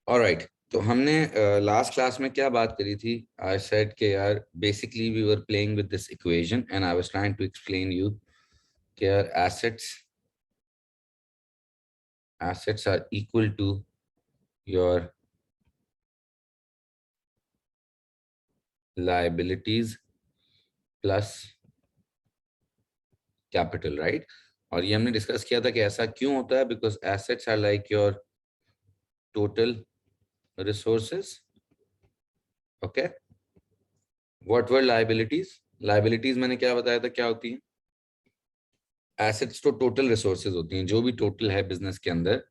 Alright, तो हमने last class में क्या बात करी थी? आई सेड के यार basically we were playing with this equation and I was trying to explain you कि यार assets are equal to your liabilities plus capital, right? और ये हमने डिस्कस किया था कि ऐसा क्यों होता है, because assets are like your total resources. Okay, what were liabilities? Liabilities मैंने क्या बताया था क्या होती है? एसेट्स तो टोटल रिसोर्सेज होती हैं, जो भी टोटल है बिजनेस के अंदर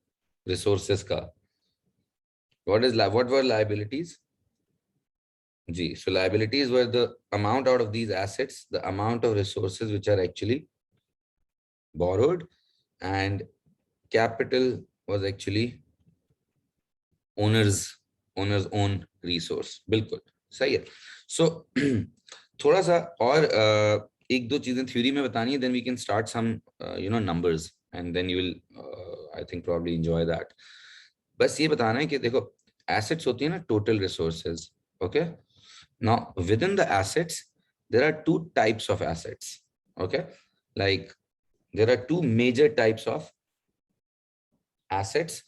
रिसोर्सेज का. What were liabilities? जी, so liabilities were the amount out of these assets, the amount of resources which are actually borrowed, and capital was actually owner's own resource. बिल्कुल सही है. So थोड़ा सा और एक दो चीजें थ्योरी में बतानी है, then we can start some numbers and then you will I think probably enjoy that. बस ये बताना है कि देखो assets होती है ना total resources. Okay, now within the assets there are two types of assets. Okay, like there are two major types of assets,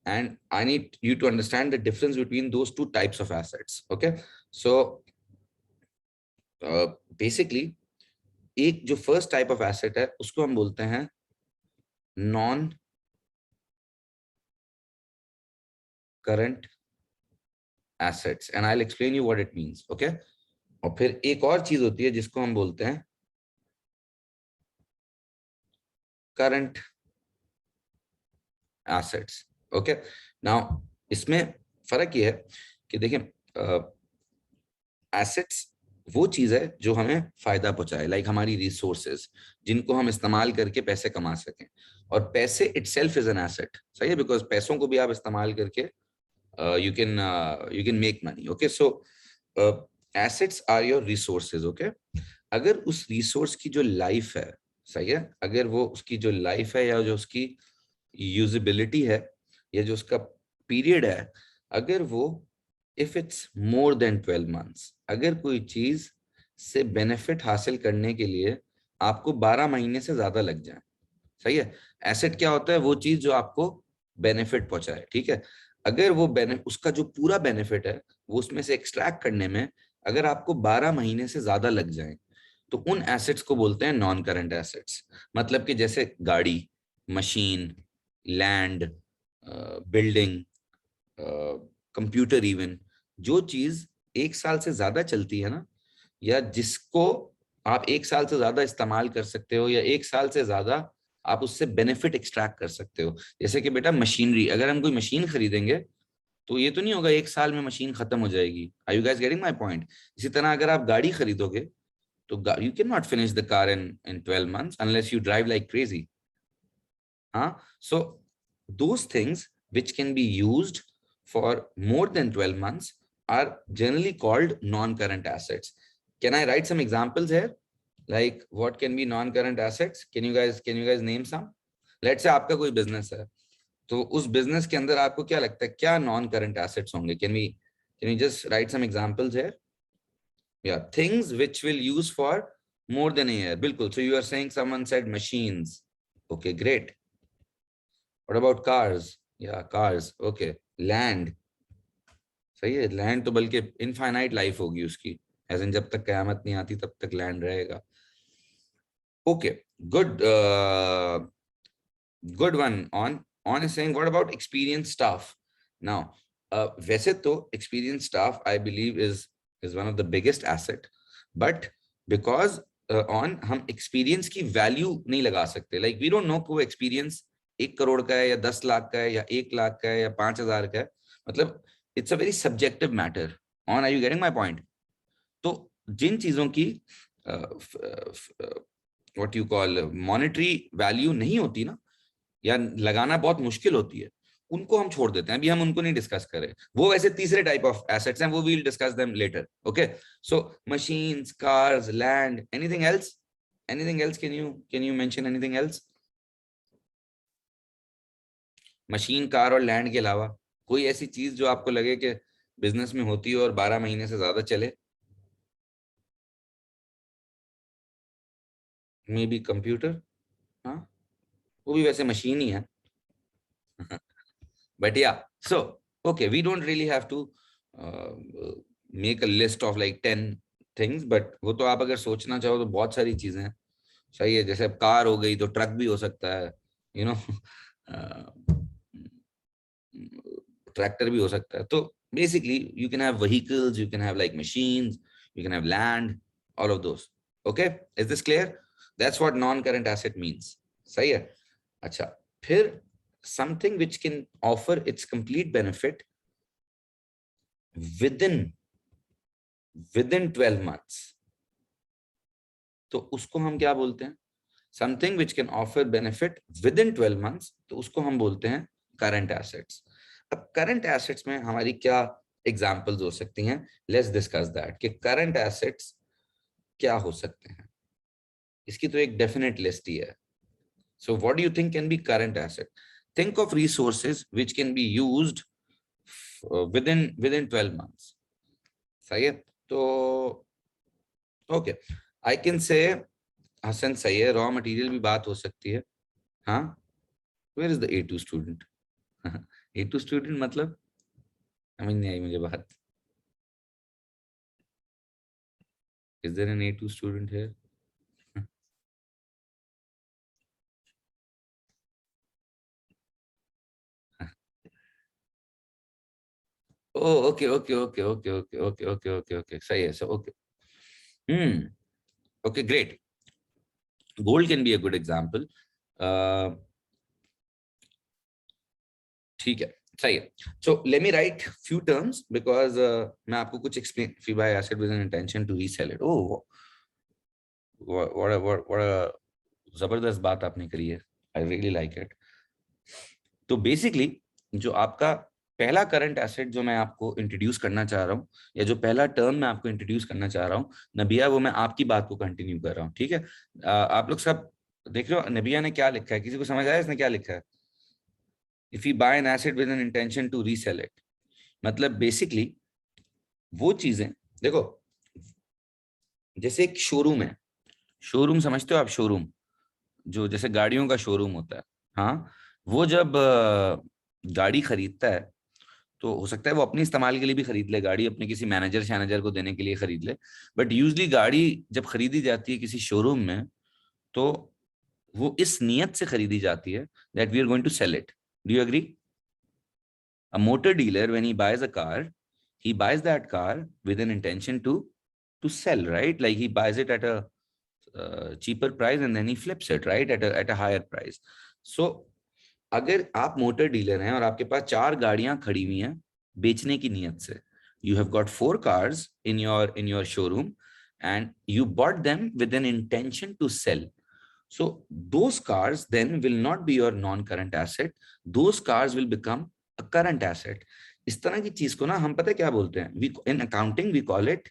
and I need you to understand the difference between those two types of assets. Okay, so basically एक जो first type of asset है उसको हम बोलते हैं non current assets, and I will explain you what it means. Okay, और फिर एक और चीज होती है जिसको हम बोलते हैं करंट एसेट्स. ओके, नाउ इसमें फर्क ये है कि देखिए एसेट्स वो चीज है जो हमें फायदा पहुंचाए, लाइक हमारी रिसोर्सेज जिनको हम इस्तेमाल करके पैसे कमा सकें. और पैसे इटसेल्फ इज एन एसेट. सही है, बिकॉज पैसों को भी आप इस्तेमाल करके you can make money. Okay, so assets are your resources. Okay, अगर उस रिसोर्स की जो लाइफ है, सही है, अगर वो उसकी जो लाइफ है या जो उसकी यूजिबिलिटी है या जो उसका पीरियड है, अगर वो if it's more than 12 months, अगर कोई चीज से बेनिफिट हासिल करने के लिए आपको 12 महीने से ज्यादा लग जाए. सही है, एसेट क्या होता है? वो चीज जो आपको बेनिफिट पहुंचाए. ठीक है, अगर वो उसका जो पूरा बेनिफिट है वो उसमें से एक्सट्रैक्ट करने में अगर आपको 12 महीने से ज्यादा लग जाए, तो उन एसेट्स को बोलते हैं नॉन करंट एसेट्स. मतलब कि जैसे गाड़ी, machine, land, building, computer, even जो चीज एक साल से ज्यादा चलती है ना, या जिसको आप एक साल से ज्यादा इस्तेमाल कर सकते हो, या एक साल से ज्यादा आप उससे बेनिफिट एक्सट्रैक्ट कर सकते हो. जैसे कि बेटा मशीनरी, अगर हम कोई मशीन खरीदेंगे तो ये तो नहीं होगा एक साल में मशीन खत्म हो जाएगी. Are you guys getting my point? इसी तरह अगर आप गाड़ी खरीदोगे तो you can not finish the car in 12 months unless you drive like crazy. हाँ, so those things which can be used for more than 12 months are generally called non-current assets. Can I write some examples here? Like what can be non-current assets? Can you guys name some? Let's say आपका कोई business है, तो उस business के अंदर आपको क्या लगता है क्या नॉन करंट एसेट्स होंगे? Can you just write some examples here? Yeah, things which will use for more than a year. बिल्कुल. So you are saying someone said machines. Okay, great. What about cars? Yeah, cars. Okay. Land. सही है, land तो बल्कि infinite life होगी उसकी, as in जब तक कयामत नहीं आती तब तक लैंड रहेगा. Okay, good. Good one. On is saying what about experience staff. Now वैसे तो experience staff I believe is one of the biggest asset, but because on हम एक्सपीरियंस की वैल्यू नहीं लगा सकते. लाइक वी डोंट नो को experience 1 crore का है या 10 लाख का है या 1 लाख का है या 5,000 का है. मतलब it's a very subjective matter. Aun, are you getting my point? तो जिन चीजों की what you call monetary value नहीं होती ना, या लगाना बहुत मुश्किल होती है, उनको हम छोड़ देते हैं. अभी हम उनको नहीं डिस्कस करें. वो वैसे तीसरे टाइप ऑफ एसेट्स हैं, वो we will discuss them later. Okay, so machines, cars, land, anything else? Anything else? Can you mention anything else? Machine, car और लैंड के अलावा कोई ऐसी चीज जो आपको लगे कि बिजनेस में होती है और 12 महीने से ज्यादा चले? May be computer. हाँ, वो भी वैसे मशीन ही है। But yeah, so okay, we don't really have to uh, make a list of like 10 things, but वो तो आप अगर सोचना चाहो तो बहुत सारी चीजें हैं। सही है, जैसे अब कार हो गई तो ट्रक भी हो सकता है, यू नो, ट्रैक्टर भी हो सकता है। तो basically you can have vehicles, you can have like machines, you can have land, all of those. Okay, is this clear? That's what non current asset means. सही है। अच्छा, फिर something which can offer its complete benefit within 12 months, तो उसको हम क्या बोलते हैं? Something which can offer benefit with in 12 months, तो उसको हम बोलते हैं करंट एसेट्स। अब करंट एसेट्स में हमारी क्या एग्जांपल्स हो सकती हैं? लेट्स डिस्कस दैट कि करंट एसेट्स क्या हो सकते हैं। इसकी तो एक डेफिनेट लिस्ट ही है। So what do you think can be current asset? Think of resources which can be used with in 12 months। सही है। तो okay, I can say Hasan सही है, रॉ मटेरियल भी बात हो सकती है। हाँ, where is the A2 student? A2 student मतलब समझ नहीं आई मुझे बात। Is there an A2 student here? Oh okay okay okay okay okay okay okay okay okay, सही है। So okay, hmm, okay great. Gold can be a good example. ठीक है, सही है। So let me write few terms because मैं आपको कुछ explain. Fee buy asset with an intention to resell it. Oh, what जबरदस्त बात आपने करी है। I really like it. तो बेसिकली जो आपका पहला करंट एसेट जो मैं आपको इंट्रोड्यूस करना चाह रहा हूँ, या जो पहला टर्म मैं आपको इंट्रोड्यूस करना चाह रहा हूँ नबिया, वो मैं आपकी बात को कंटिन्यू कर रहा हूँ। ठीक है, आप लोग सब देख रहे हो नबिया ने क्या लिखा है? किसी को समझ आया इसने क्या लिखा है? If you buy an asset with an intention to resell it, मतलब बेसिकली वो चीजें, देखो जैसे एक शोरूम है। शोरूम समझते हो आप? शोरूम जो जैसे गाड़ियों का शोरूम होता है। हाँ, वो जब गाड़ी खरीदता है तो हो सकता है वो अपने इस्तेमाल के लिए भी खरीद ले गाड़ी, अपने किसी मैनेजर शैनेजर को देने के लिए खरीद ले। बट यूजली गाड़ी जब खरीदी जाती है किसी शोरूम में, तो वो इस नियत से खरीदी जाती है that we are going to sell it. Do you agree? A motor dealer when he buys a car, he buys that car with an intention to sell, right? Like he buys it at a cheaper price and then he flips it, right, at a higher price. So अगर आप motor dealer हैं और आपके पास 4 गाड़ियां खड़ी हुई हैं बेचने की नियत से, you have got 4 cars in your showroom and you bought them with an intention to sell. So those cars then will not be your non-current asset. Those cars will become a current asset. इस तरह की चीज को ना हम पता है क्या बोलते हैं? We in accounting we call it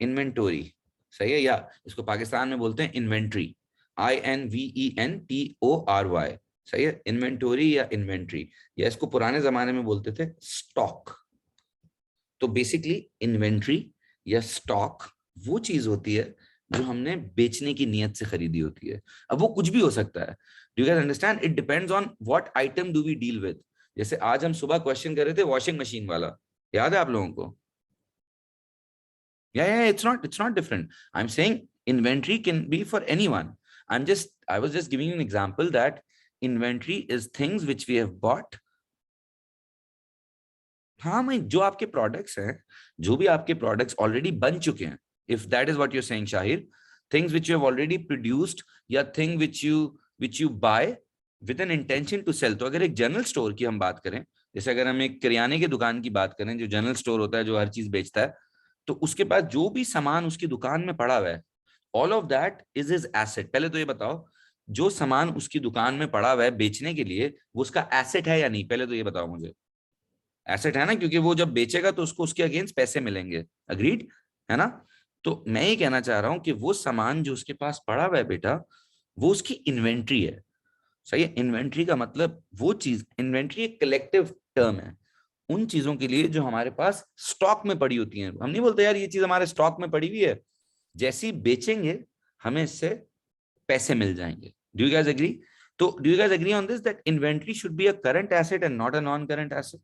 inventory. सही है, या इसको पाकिस्तान में बोलते हैं इन्वेंट्री। INVENTORY। सही है, इन्वेंटोरी या इन्वेंट्री, या इसको पुराने जमाने में बोलते थे स्टॉक। तो बेसिकली इन्वेंट्री या स्टॉक वो चीज होती है जो हमने बेचने की नियत से खरीदी होती है। अब वो कुछ भी हो सकता है। Do you guys understand? It depends on what item do we deal with. जैसे आज हम सुबह क्वेश्चन कर रहे थे वॉशिंग मशीन वाला, याद है आप लोगों को? Yeah, it's not different. I'm saying inventory can be for anyone. I was just giving you an example that inventory is things which we have bought. हाँ, मैं जो आपके प्रोडक्ट्स हैं, जो भी आपके प्रोडक्ट्स ऑलरेडी बन चुके हैं, if that is what you are saying Shahir, things which you have already produced, या thing which you buy with an intention to sell. तो अगर एक जनरल स्टोर की हम बात करें, जैसे अगर हम एक किराने की दुकान की बात करें, जो जनरल स्टोर होता है जो हर चीज बेचता है, तो उसके पास जो भी सामान उसकी दुकान में पड़ा हुआ है, all of that is his asset. पहले तो ये बताओ, जो सामान उसकी दुकान में पड़ा हुआ है बेचने के लिए, वो उसका एसेट है या नहीं? पहले तो ये बताओ मुझे। एसेट है ना, क्योंकि वो जब बेचेगा तो उसको उसके अगेंस्ट पैसे मिलेंगे। अग्रीड है ना? तो मैं ये कहना चाह रहा हूं कि वो सामान जो उसके पास पड़ा हुआ है बेटा, वो उसकी इन्वेंट्री है। सही है। इन्वेंट्री का मतलब वो चीज, इन्वेंट्री एक कलेक्टिव टर्म है उन चीजों के लिए जो हमारे पास स्टॉक में पड़ी होती हैं। हम नहीं बोलते यार ये चीज हमारे स्टॉक में पड़ी हुई है, जैसे ही बेचेंगे हमें इससे पैसे मिल जाएंगे। Do you guys agree? तो do you guys agree on this that inventory should be a current asset and not a non current asset?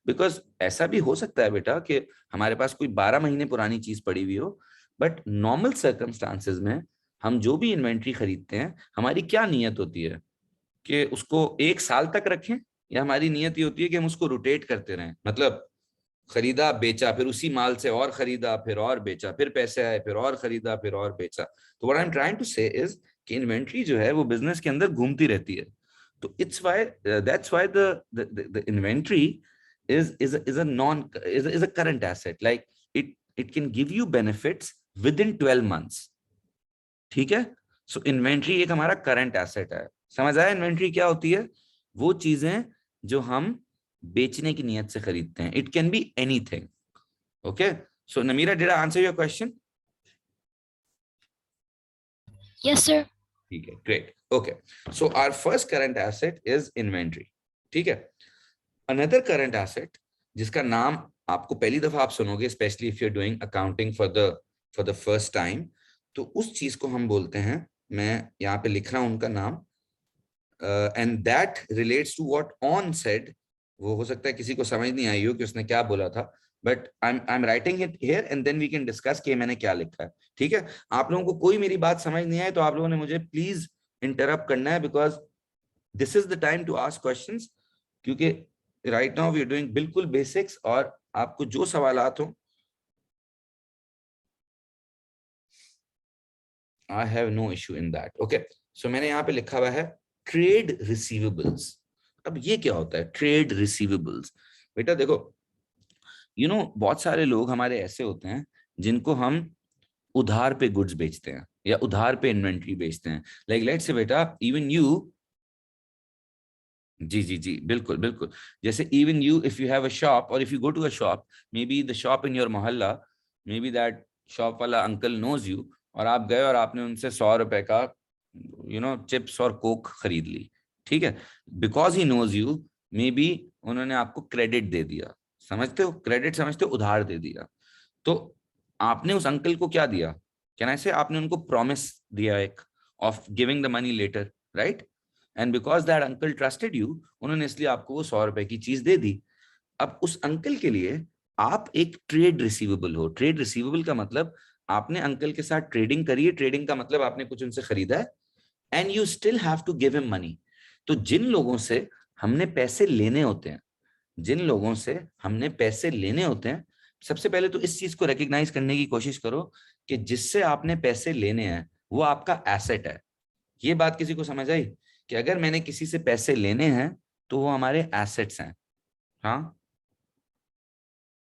Because ऐसा भी हो सकता है बेटा कि हमारे पास कोई 12 महीने पुरानी चीज पड़ी हुई हो, बट नॉर्मल सर्कमस्टांसेस में हम जो भी इन्वेंट्री खरीदते हैं हमारी क्या नियत होती है कि उसको 1 साल तक रखें, या हमारी नियत ये होती है कि हम उसको रोटेट करते रहें, मतलब खरीदा बेचा फिर उसी माल से और खरीदा फिर और बेचा फिर पैसे आए फिर और खरीदा फिर और बेचा। तो what I am trying to say is कि इन्वेंट्री जो है वो बिजनेस के अंदर घूमती रहती है। तो it's why that's why the inventory is a non is a current asset, like it can give you benefits within 12 months। ठीक है, सो इन्वेंट्री एक हमारा करंट एसेट है। समझ आया इन्वेंट्री क्या होती है? वो चीजें जो हम बेचने की नियत से खरीदते हैं। It can be anything. Okay, so Namira, did I answer your question? Yes, sir. ठीक है, great. Okay, so our first current asset is inventory. ठीक है, अनदर करंट एसेट जिसका नाम आपको पहली दफा आप सुनोगे, specially if you are doing accounting for the first time, तो उस चीज को हम बोलते हैं, मैं यहाँ पे लिख रहा हूं उनका नाम, and that relates to what Aun said. वो हो सकता है किसी को समझ नहीं आई हो कि उसने क्या बोला था, but I am writing it here and then we can discuss कि मैंने क्या लिखा है। ठीक है, आप लोगों को कोई मेरी बात समझ नहीं आए तो आप लोगों ने मुझे प्लीज इंटरप्ट करना है, because this is the time to ask questions, क्योंकि right now we are doing बिल्कुल बेसिक्स, और आपको जो सवालात हो, I have no issue in that. Okay, so मैंने यहाँ पे लिखा हुआ है ट्रेड रिसीवेबल्स। अब ये क्या होता है ट्रेड रिसीवेबल्स? बेटा देखो, बहुत सारे लोग हमारे ऐसे होते हैं जिनको हम उधार पे गुड्स बेचते हैं या उधार पे इन्वेंट्री बेचते हैं। लाइक लेट्स से बेटा, इवन यू, जी जी जी, बिल्कुल बिल्कुल, जैसे even you if you have a shop, और if you go to a shop, may be the shop in your mohalla, may be that shop वाला अंकल नोज यू, और आप गए और आपने उनसे 100 रुपए का चिप्स और कोक खरीद ली। ठीक है, because he knows you, maybe उन्होंने आपको क्रेडिट दे दिया। समझते हो क्रेडिट? समझते हो? उधार दे दिया। तो आपने उस अंकल को क्या दिया? कैन आई से आपने उनको प्रॉमिस दिया एक, of giving the money later, right? And because that uncle trusted you, उन्होंने इसलिए आपको वो 100 रुपए की चीज दे दी। अब उस अंकल के लिए आप एक ट्रेड रिसीवेबल हो। ट्रेड रिसीवेबल का मतलब आपने अंकल के साथ ट्रेडिंग करी है, ट्रेडिंग का मतलब आपने कुछ उनसे खरीदा है, and you still have to give him money. तो जिन लोगों से हमने पैसे लेने होते हैं, जिन लोगों से हमने पैसे लेने होते हैं, सबसे पहले तो इस चीज को रिकग्नाइज करने की कोशिश करो कि जिससे आपने पैसे लेने हैं वो आपका एसेट है। ये बात किसी को समझ आई कि अगर मैंने किसी से पैसे लेने हैं तो वो हमारे एसेट्स हैं? हाँ,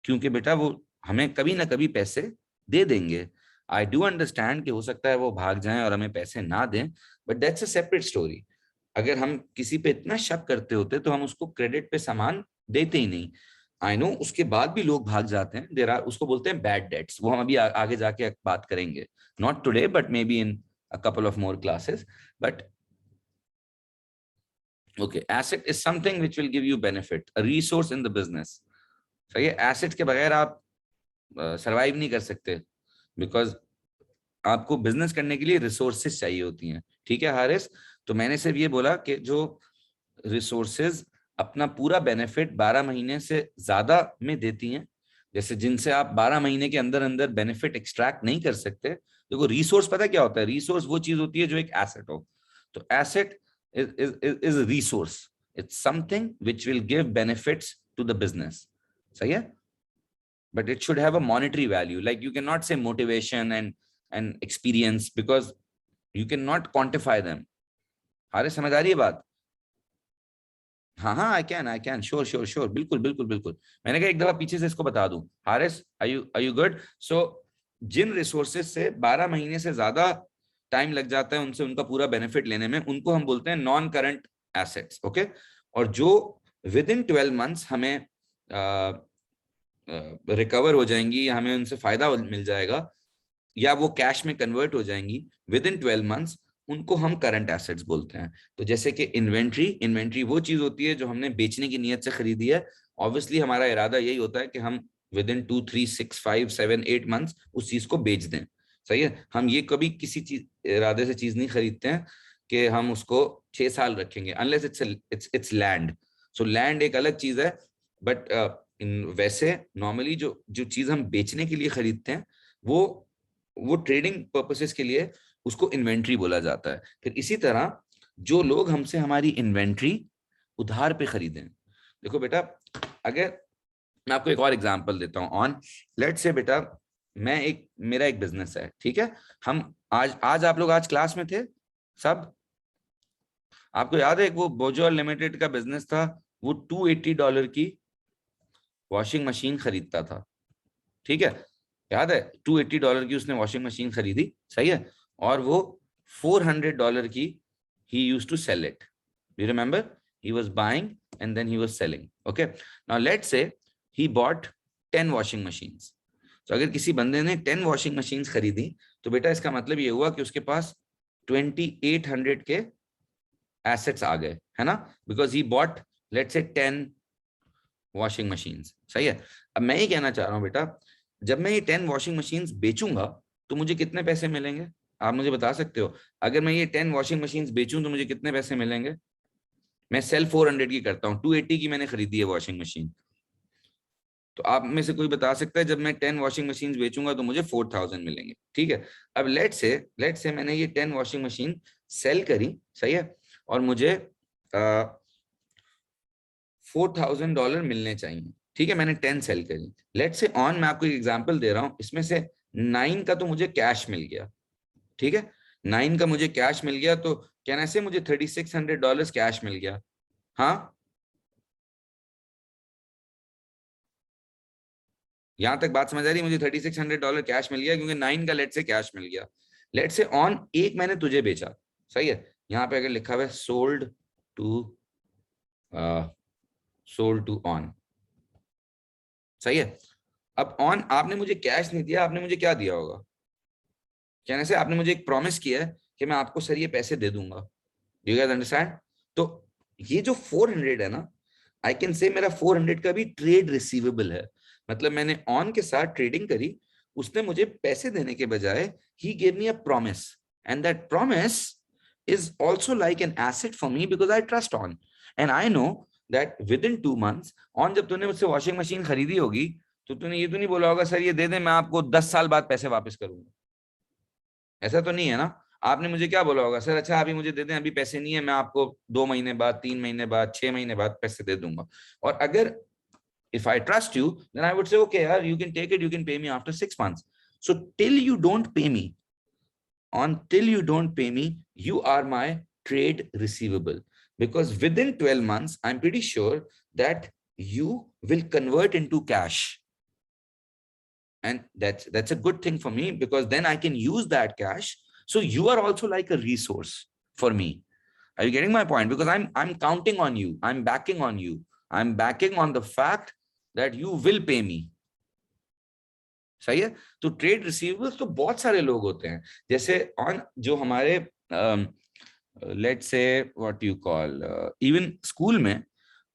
क्योंकि बेटा वो हमें कभी ना कभी पैसे दे देंगे। आई डू अंडरस्टैंड कि हो सकता है वो भाग जाएं और हमें पैसे ना दें, but that's a separate story. अगर हम किसी पे इतना शक करते होते तो हम उसको क्रेडिट पे सामान देते ही नहीं। आई नो उसके बाद भी लोग भाग जाते हैं, देर आर, उसको बोलते हैं बैड डेट्स। वो हम अभी आगे जाके बात करेंगे, not today but may be in a couple of more classes. But okay, asset is something which will give you benefit, a resource in the business। सही है, एसेट के बगैर आप सरवाइव नहीं कर सकते, बिकॉज आपको बिजनेस करने के लिए रिसोर्सेज चाहिए होती हैं। ठीक है हारिस, तो मैंने सिर्फ ये बोला कि जो रिसोर्सेज अपना पूरा बेनिफिट 12 महीने से ज्यादा में देती हैं, जैसे जिनसे आप 12 महीने के अंदर अंदर बेनिफिट एक्सट्रैक्ट नहीं कर सकते। देखो रिसोर्स पता क्या होता है? रिसोर्स वो चीज होती है जो एक एसेट हो। तो asset is a resource, it's something which will give benefits to the business। सही है, but it should have a monetary value, like you cannot say motivation and experience because you cannot quantify them। हारे समझ आ रही है बात? हाँ हाँ, I can sure sure sure, बिल्कुल बिल्कुल बिल्कुल। मैंने कहा एक दफा पीछे से इसको बता दूं। Haris, are you good? So जिन रिसोर्सेज से 12 महीने से ज्यादा टाइम लग जाता है उनसे उनका पूरा बेनिफिट लेने में, उनको हम बोलते हैं नॉन करंट एसेट्स। ओके, और जो विद इन 12 मंथ्स हमें रिकवर हो जाएंगी, हमें उनसे फायदा मिल जाएगा, या वो कैश में कन्वर्ट हो जाएंगी विद इन 12 मंथ्स, उनको हम करंट एसेट्स बोलते हैं। तो जैसे कि इन्वेंट्री वो चीज होती है जो हमने बेचने की नीयत से खरीदी है। ऑब्वियसली हमारा इरादा यही होता है कि हम विद इन 2 3 6 5 7 8 मंथ्स उस चीज को बेच दें। सही है, हम ये कभी किसी चीज इरादे से चीज नहीं खरीदते हैं कि हम उसको 6 साल रखेंगे, unless it's land. So land एक अलग चीज है, बट वैसे नॉर्मली जो जो चीज हम बेचने के लिए खरीदते हैं वो ट्रेडिंग पर्पसेस के लिए उसको इन्वेंट्री बोला जाता है। फिर इसी तरह जो लोग हमसे हमारी इन्वेंट्री उधार पे खरीदें, देखो बेटा, अगर मैं आपको एक और एग्जांपल देता हूं ऑन, लेट्स से बेटा मेरा एक बिजनेस है, ठीक है। हम आज आप लोग आज क्लास में थे सब? आपको याद है एक वो बोजोल लिमिटेड का बिजनेस था, वो $280 की वॉशिंग मशीन खरीदता था, ठीक है, याद है? $280 की उसने वॉशिंग मशीन खरीदी, सही है, और वो $400 की he used to sell it. Do you remember? He was buying and then he was selling. Okay. Now let's say he bought 10 washing machines. तो अगर किसी बंदे ने 10 वॉशिंग मशीन्स खरीदी तो बेटा इसका मतलब ये हुआ कि उसके पास 2800 के एसेट्स आ गए, है ना, because he bought let's say 10 washing machines. सही है। अब मैं ये कहना चाह रहा हूँ बेटा, जब मैं ये 10 वॉशिंग मशीन्स बेचूंगा तो मुझे कितने पैसे मिलेंगे? आप मुझे बता सकते हो? अगर मैं ये 10 वॉशिंग मशीन्स बेचूं तो मुझे कितने पैसे मिलेंगे? मैं सेल 400 की करता हूँ, 280 की मैंने खरीदी है वॉशिंग मशीन, तो आप में से कोई बता सकता है जब मैं 10 वॉशिंग मशीन बेचूंगा तो मुझे 4000 मिलेंगे, ठीक है। अब लेट से मैंने ये 10 वॉशिंग मशीन सेल करी, सही है, और मुझे $4000 मिलने चाहिए, ठीक है, मैंने 10 सेल करी। लेट से ऑन, मैं आपको एक एग्जांपल दे रहा हूं, इसमें से 9 का तो मुझे कैश मिल गया, ठीक है, 9 का मुझे कैश मिल गया, तो कहना से मुझे $3600 कैश मिल गया। हाँ, यहां तक बात समझ आ रही? मुझे $3600 कैश मिल गया क्योंकि 9 का लेट से कैश मिल गया। लेट से ऑन, एक मैंने तुझे बेचा, सही है, यहाँ पे अगर लिखा हुआ है सोल्ड टू ऑन, सही है। अब ऑन, आपने मुझे कैश नहीं दिया, आपने मुझे क्या दिया होगा? कहने से आपने मुझे एक प्रॉमिस किया है कि मैं आपको सर ये पैसे दे दूंगा। Do you guys understand? तो ये जो 400 है ना, आई कैन से मेरा 400 का भी ट्रेड रिसीवेबल है। मतलब मैंने ऑन के साथ ट्रेडिंग करी, उसने मुझे पैसे देने के बजाय he gave me a promise, and that promise is also like an asset for me because I trust on, and I know that within 2 months on, जब तूने मुझसे वॉशिंग मशीन खरीदी होगी तो तूने ये तो नहीं बोला होगा सर ये दे दे, मैं आपको 10 साल बाद पैसे वापस करूंगा। ऐसा तो नहीं है ना? आपने मुझे क्या बोला होगा? सर अच्छा अभी मुझे दे दें, अभी पैसे नहीं है, मैं आपको 2 महीने बाद, 3 महीने बाद, 6 महीने बाद पैसे दे दूंगा। और अगर if I trust you, then I would say, okay, yaar, you can take it, you can pay me after 6 months. So till you don't pay me, you are my trade receivable, because within 12 months, I'm pretty sure that you will convert into cash. And that's a good thing for me because then I can use that cash. So you are also like a resource for me. Are you getting my point? Because I'm counting on you, I'm backing on you, I'm backing on the fact that you will pay me. सही है। तो trade receivables तो बहुत सारे लोग होते हैं, जैसे ऑन जो हमारे let's say what you call, even school में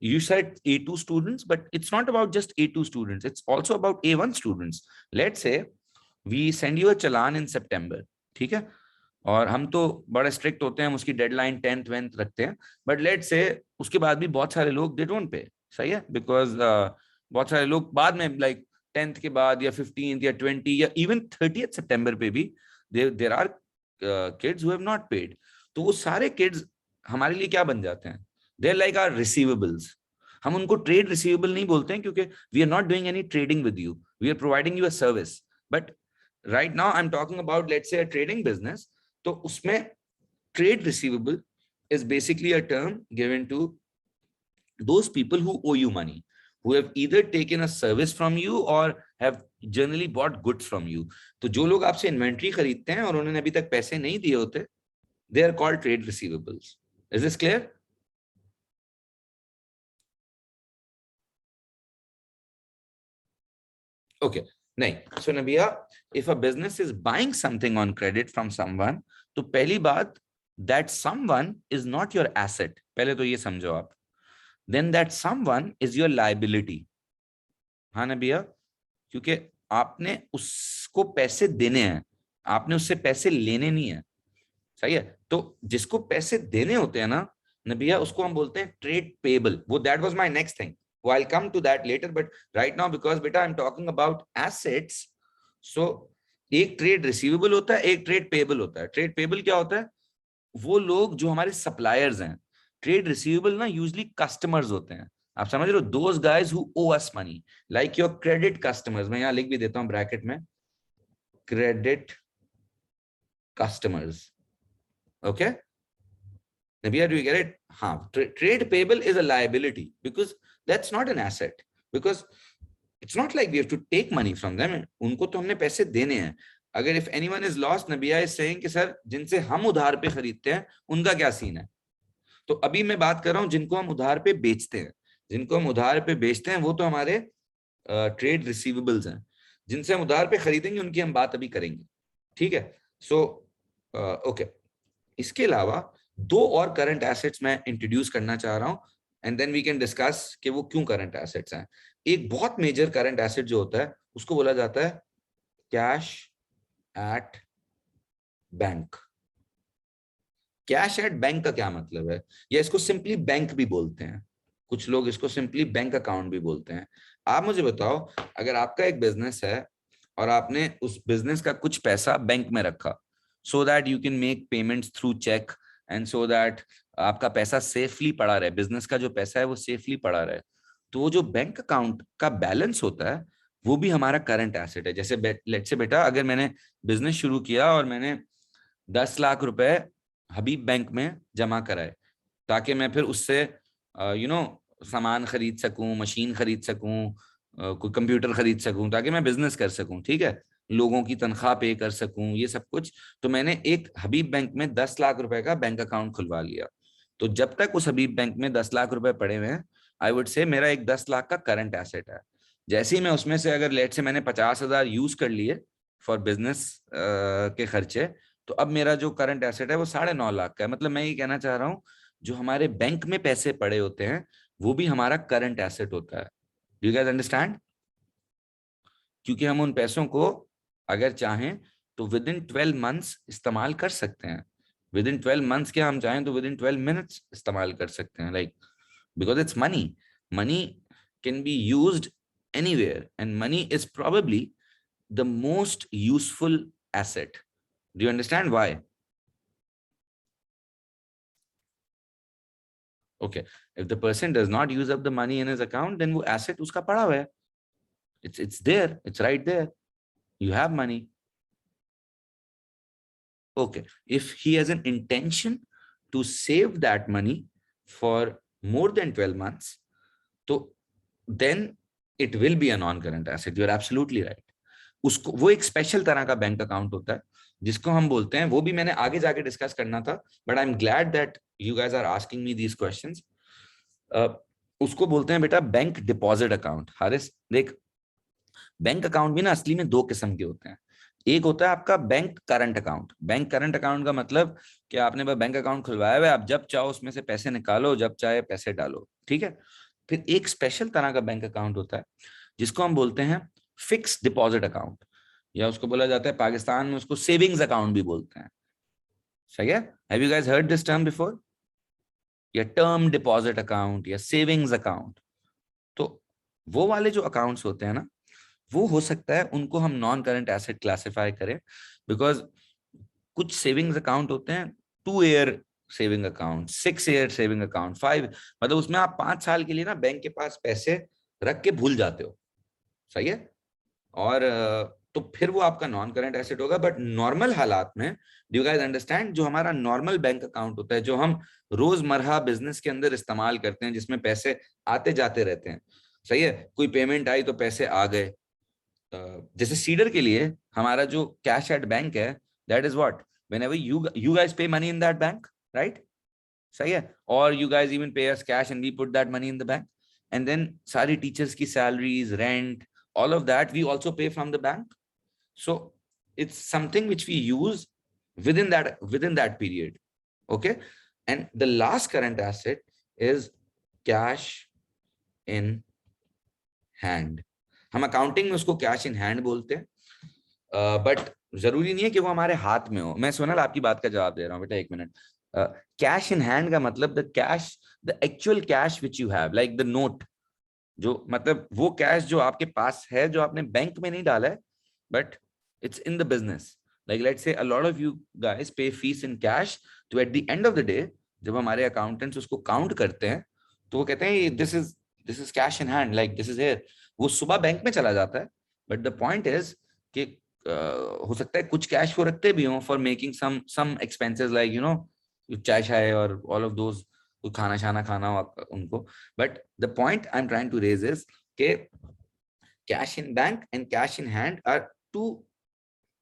you said A2 students, but it's not about just A2 students, it's also about A1 students. Let's say we send you a challan in September, ठीक है, और हम तो बड़े strict होते हैं, हम उसकी डेडलाइन 10th 12th रखते हैं, बट लेट्स से उसके बाद भी बहुत सारे लोग दे डोंट पे, सही है, बिकॉज बहुत सारे लोग बाद में लाइक 10th के बाद या 15th या 20 या इवन 30th सितंबर पे भी there are kids who have not paid. तो वो सारे किड्स हमारे लिए क्या बन जाते हैं? They are like our receivables. हम उनको ट्रेड रिसीवेबल नहीं बोलते हैं क्योंकि we are not doing any trading with you, we are providing you a service. But right now I am talking about let's say a trading business, तो उसमें trade receivable is basically a term given to those people who owe you money, who have either taken a service from you or have generally bought goods from you. तो जो लोग आपसे inventory खरीदते हैं और उन्होंने अभी तक पैसे नहीं दिए होते, they are called trade receivables. Is this clear? Okay. नहीं, so Nabia, if a business is buying something on credit from someone, तो पहली बात that someone is not your asset, पहले तो ये समझो आप, then that someone is your liability. हाँ ना भैया, क्योंकि आपने उसको पैसे देने हैं, आपने उससे पैसे लेने नहीं है, सही है। तो जिसको पैसे देने होते हैं ना भैया, उसको हम बोलते हैं ट्रेड पेबल। वो that was my next thing, वो I will come to that later, but right now because बेटा I am talking about assets, so एक ट्रेड रिसीवेबल होता है, एक ट्रेड पेबल होता है। ट्रेड पेबल क्या होता है? वो लोग जो हमारे सप्लायर्स हैं। ट्रेड रिसीवेबल ना यूजुअली कस्टमर्स होते हैं, आप समझ रहे हो, those guys who owe us money, like your credit customers. मैं यहाँ लिख भी देता हूँ ब्रैकेट में, credit customers, okay Nabia, do you get it? Trade payable is a liability because that's not an asset, because it's not like we have to take money from them. उनको तो हमने पैसे देने हैं। अगर if anyone is lost, Nabia is saying कि sir जिनसे हम उधार पे खरीदते हैं उनका क्या सीन है? तो अभी मैं बात कर रहा हूँ जिनको हम उधार पे बेचते हैं। जिनको हम उधार पे बेचते हैं वो तो हमारे ट्रेड रिसीवेबल्स हैं। जिनसे हम उधार पे खरीदेंगे उनकी हम बात अभी करेंगे, ठीक है। सो ओके, इसके अलावा दो और करंट एसेट्स मैं इंट्रोड्यूस करना चाह रहा हूं, and then we can discuss कि वो क्यों करंट एसेट्स हैं। एक बहुत मेजर करंट एसेट जो होता है उसको बोला जाता है cash at bank. Cash at bank का क्या मतलब है? या इसको सिंपली बैंक भी बोलते हैं, कुछ लोग इसको सिंपली बैंक अकाउंट भी बोलते हैं। आप मुझे बताओ, अगर आपका एक बिजनेस है और आपने उस बिजनेस का कुछ पैसा बैंक में रखा, so that you can make payments through cheque and so that आपका पैसा सेफली पड़ा रहे, बिजनेस का जो पैसा है वो सेफली पड़ा रहे, तो वो जो बैंक अकाउंट का बैलेंस होता है वो भी हमारा करंट एसेट है। जैसे लेट्स से बेटा, अगर मैंने बिजनेस शुरू किया और मैंने 10 लाख रुपए हबीब बैंक में जमा कराए ताकि मैं फिर उससे सामान खरीद सकूं, मशीन खरीद सकूं, कोई कंप्यूटर खरीद सकूं, ताकि मैं बिजनेस कर सकूं, ठीक है, लोगों की तनख्वाह पे कर सकूं, ये सब कुछ। तो मैंने एक हबीब बैंक में 10 लाख रुपए का बैंक अकाउंट खुलवा लिया। तो जब तक उस हबीब बैंक में 10 लाख रुपए पड़े हुए हैं, आई वुड से मेरा एक 10 लाख का करंट एसेट है। जैसे ही मैं उसमें से, अगर लेट से मैंने 50,000 यूज कर लिए फॉर बिजनेस के खर्चे, तो अब मेरा जो करंट एसेट है वो 9.5 लाख का है। मतलब मैं ये कहना चाह रहा हूँ, जो हमारे बैंक में पैसे पड़े होते हैं वो भी हमारा करंट एसेट होता है। Do you guys understand? क्योंकि हम उन पैसों को अगर चाहें तो विद इन 12 मंथ्स इस्तेमाल कर सकते हैं। विद इन 12 मंथ्स क्या, हम चाहें तो विद इन 12 मिनट्स इस्तेमाल कर सकते हैं, like because it's money. Money can be used anywhere and money is probably the most useful asset. Do you understand why? Okay, if the person does not use up the money in his account, then वो asset उसका पड़ा हुआ है, it's there, it's right there, you have money. Okay, if he has an intention to save that money for more than 12 months, तो then it will be a non-current asset. You are absolutely right. उसको, वो एक special तरह का bank account होता है जिसको हम बोलते हैं, वो भी मैंने आगे जाके डिस्कस करना था, but I am glad that you guys are asking me these questions. उसको बोलते हैं बेटा बैंक डिपॉजिट अकाउंट। हारिस देख, बैंक अकाउंट भी ना असली में दो किस्म के होते हैं। एक होता है आपका bank current account. Bank current account का मतलब कि आपने बैंक अकाउंट खुलवाया हुआ है, आप जब चाहो उसमें से पैसे निकालो, जब चाहे पैसे डालो, ठीक है। फिर एक स्पेशल तरह का बैंक अकाउंट होता है जिसको हम बोलते हैं फिक्स डिपॉजिट अकाउंट, या उसको बोला जाता है पाकिस्तान में उसको सेविंग्स अकाउंट भी बोलते हैं। सही है? Have you guys heard this term before? या टर्म डिपॉजिट अकाउंट या सेविंग्स अकाउंट। तो वो वाले जो अकाउंट्स होते हैं ना, वो हो सकता है उनको हम नॉन करंट एसेट क्लासिफाई करें, बिकॉज कुछ सेविंग्स अकाउंट होते हैं 2 year saving account, 6 year saving account, 5, मतलब उसमें आप 5 साल के लिए ना बैंक के पास पैसे रख के भूल जाते हो। सही है? और तो फिर वो आपका नॉन करंट एसेट होगा। बट नॉर्मल हालात में, डू यू गाइस अंडरस्टैंड, जो हमारा नॉर्मल बैंक अकाउंट होता है, जो हम रोजमर्रा बिजनेस के अंदर इस्तेमाल करते हैं, जिसमें पैसे आते जाते रहते हैं, सही है, कोई पेमेंट आई तो पैसे आ गए। जैसे सीडर के लिए हमारा जो कैश एट बैंक है, that is what, whenever you guys pay money in that bank, right? सही है? और you guys even pay us cash and we put that money in the bank, and then सारी teachers की salaries, rent, all of that we also pay from the bank. So it's something which we use within that period. Okay, and the last current asset is cash in hand. हम accounting में उसको cash in hand बोलते हैं, but जरूरी नहीं है कि वो हमारे हाथ में हो. मैं सोनल आपकी बात का जवाब दे रहा हूँ बेटा, एक मिनट. कैश इन हैंड का मतलब the cash, the actual cash which you have, like the note, जो मतलब वो कैश जो आपके पास है, जो आपने बैंक में नहीं डाला है, but it's in the business. Like let's say a lot of you guys पे फीस इन कैश, तो at the end of the day जब हमारे अकाउंटेंट्स उसको काउंट करते हैं तो वो कहते हैं this is cash in hand, like this is here. वो सुबह बैंक में चला जाता है, बट द पॉइंट इज कि हो सकता है कुछ कैश वो रखते भी हों for making some expenses, like चाय शाय और ऑल ऑफ दोज, खाना शाना खाना उनको. But the point I am trying to raise is के cash in bank and cash in hand are two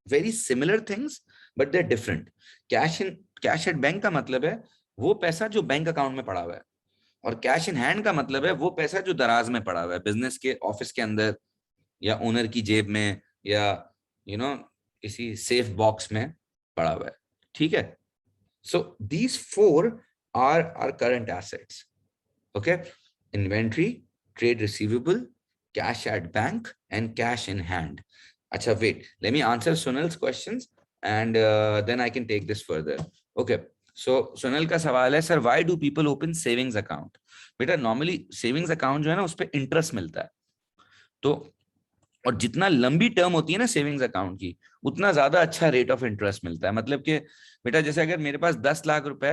very similar things, but they are different. Cash at bank का मतलब है वो पैसा जो बैंक अकाउंट में पड़ा हुआ है, और कैश इन हैंड का मतलब है वो पैसा जो दराज में पड़ा हुआ है, बिजनेस के ऑफिस के अंदर या ओनर की जेब में या किसी सेफ बॉक्स में पड़ा हुआ है. ठीक है. So these four are are current assets. Okay, inventory, trade receivable, cash at bank and cash in hand. अच्छा, wait, let me answer Sunil's questions and then I can take this further. Okay, so Sunil का सवाल है, sir why do people open savings account? बेटा normally savings account जो है ना उस पर इंटरेस्ट मिलता है, तो और जितना लंबी टर्म होती है ना सेविंग्स अकाउंट की, उतना ज्यादा अच्छा रेट ऑफ इंटरेस्ट मिलता है. मतलब कि बेटा जैसे अगर मेरे पास 10 लाख रुपए,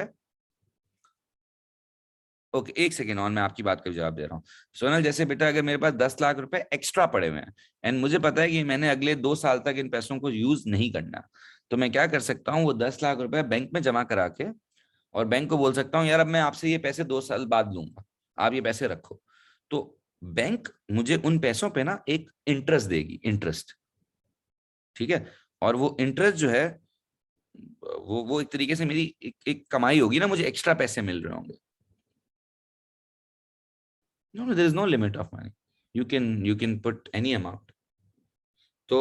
ओके एक सेकेंड ऑन, मैं आपकी बात का जवाब दे रहा हूँ. सोनल जैसे बेटा अगर मेरे पास 10 लाख रुपए एक्स्ट्रा पड़े हुए हैं एंड मुझे पता है कि मैंने अगले 2 साल तक इन पैसों को यूज नहीं करना, तो मैं क्या कर सकता हूँ, वो 10 लाख रुपए बैंक में जमा करा के और बैंक को बोल सकता हूँ यार अब मैं आपसे ये पैसे 2 साल बाद लूंगा, आप ये पैसे रखो. तो बैंक मुझे उन पैसों पे ना एक इंटरेस्ट देगी, इंटरेस्ट. ठीक है. और वो इंटरेस्ट जो है वो एक तरीके से मेरी एक कमाई होगी ना, मुझे एक्स्ट्रा पैसे मिल रहे होंगे. No, there is no limit of money. You can put any amount. So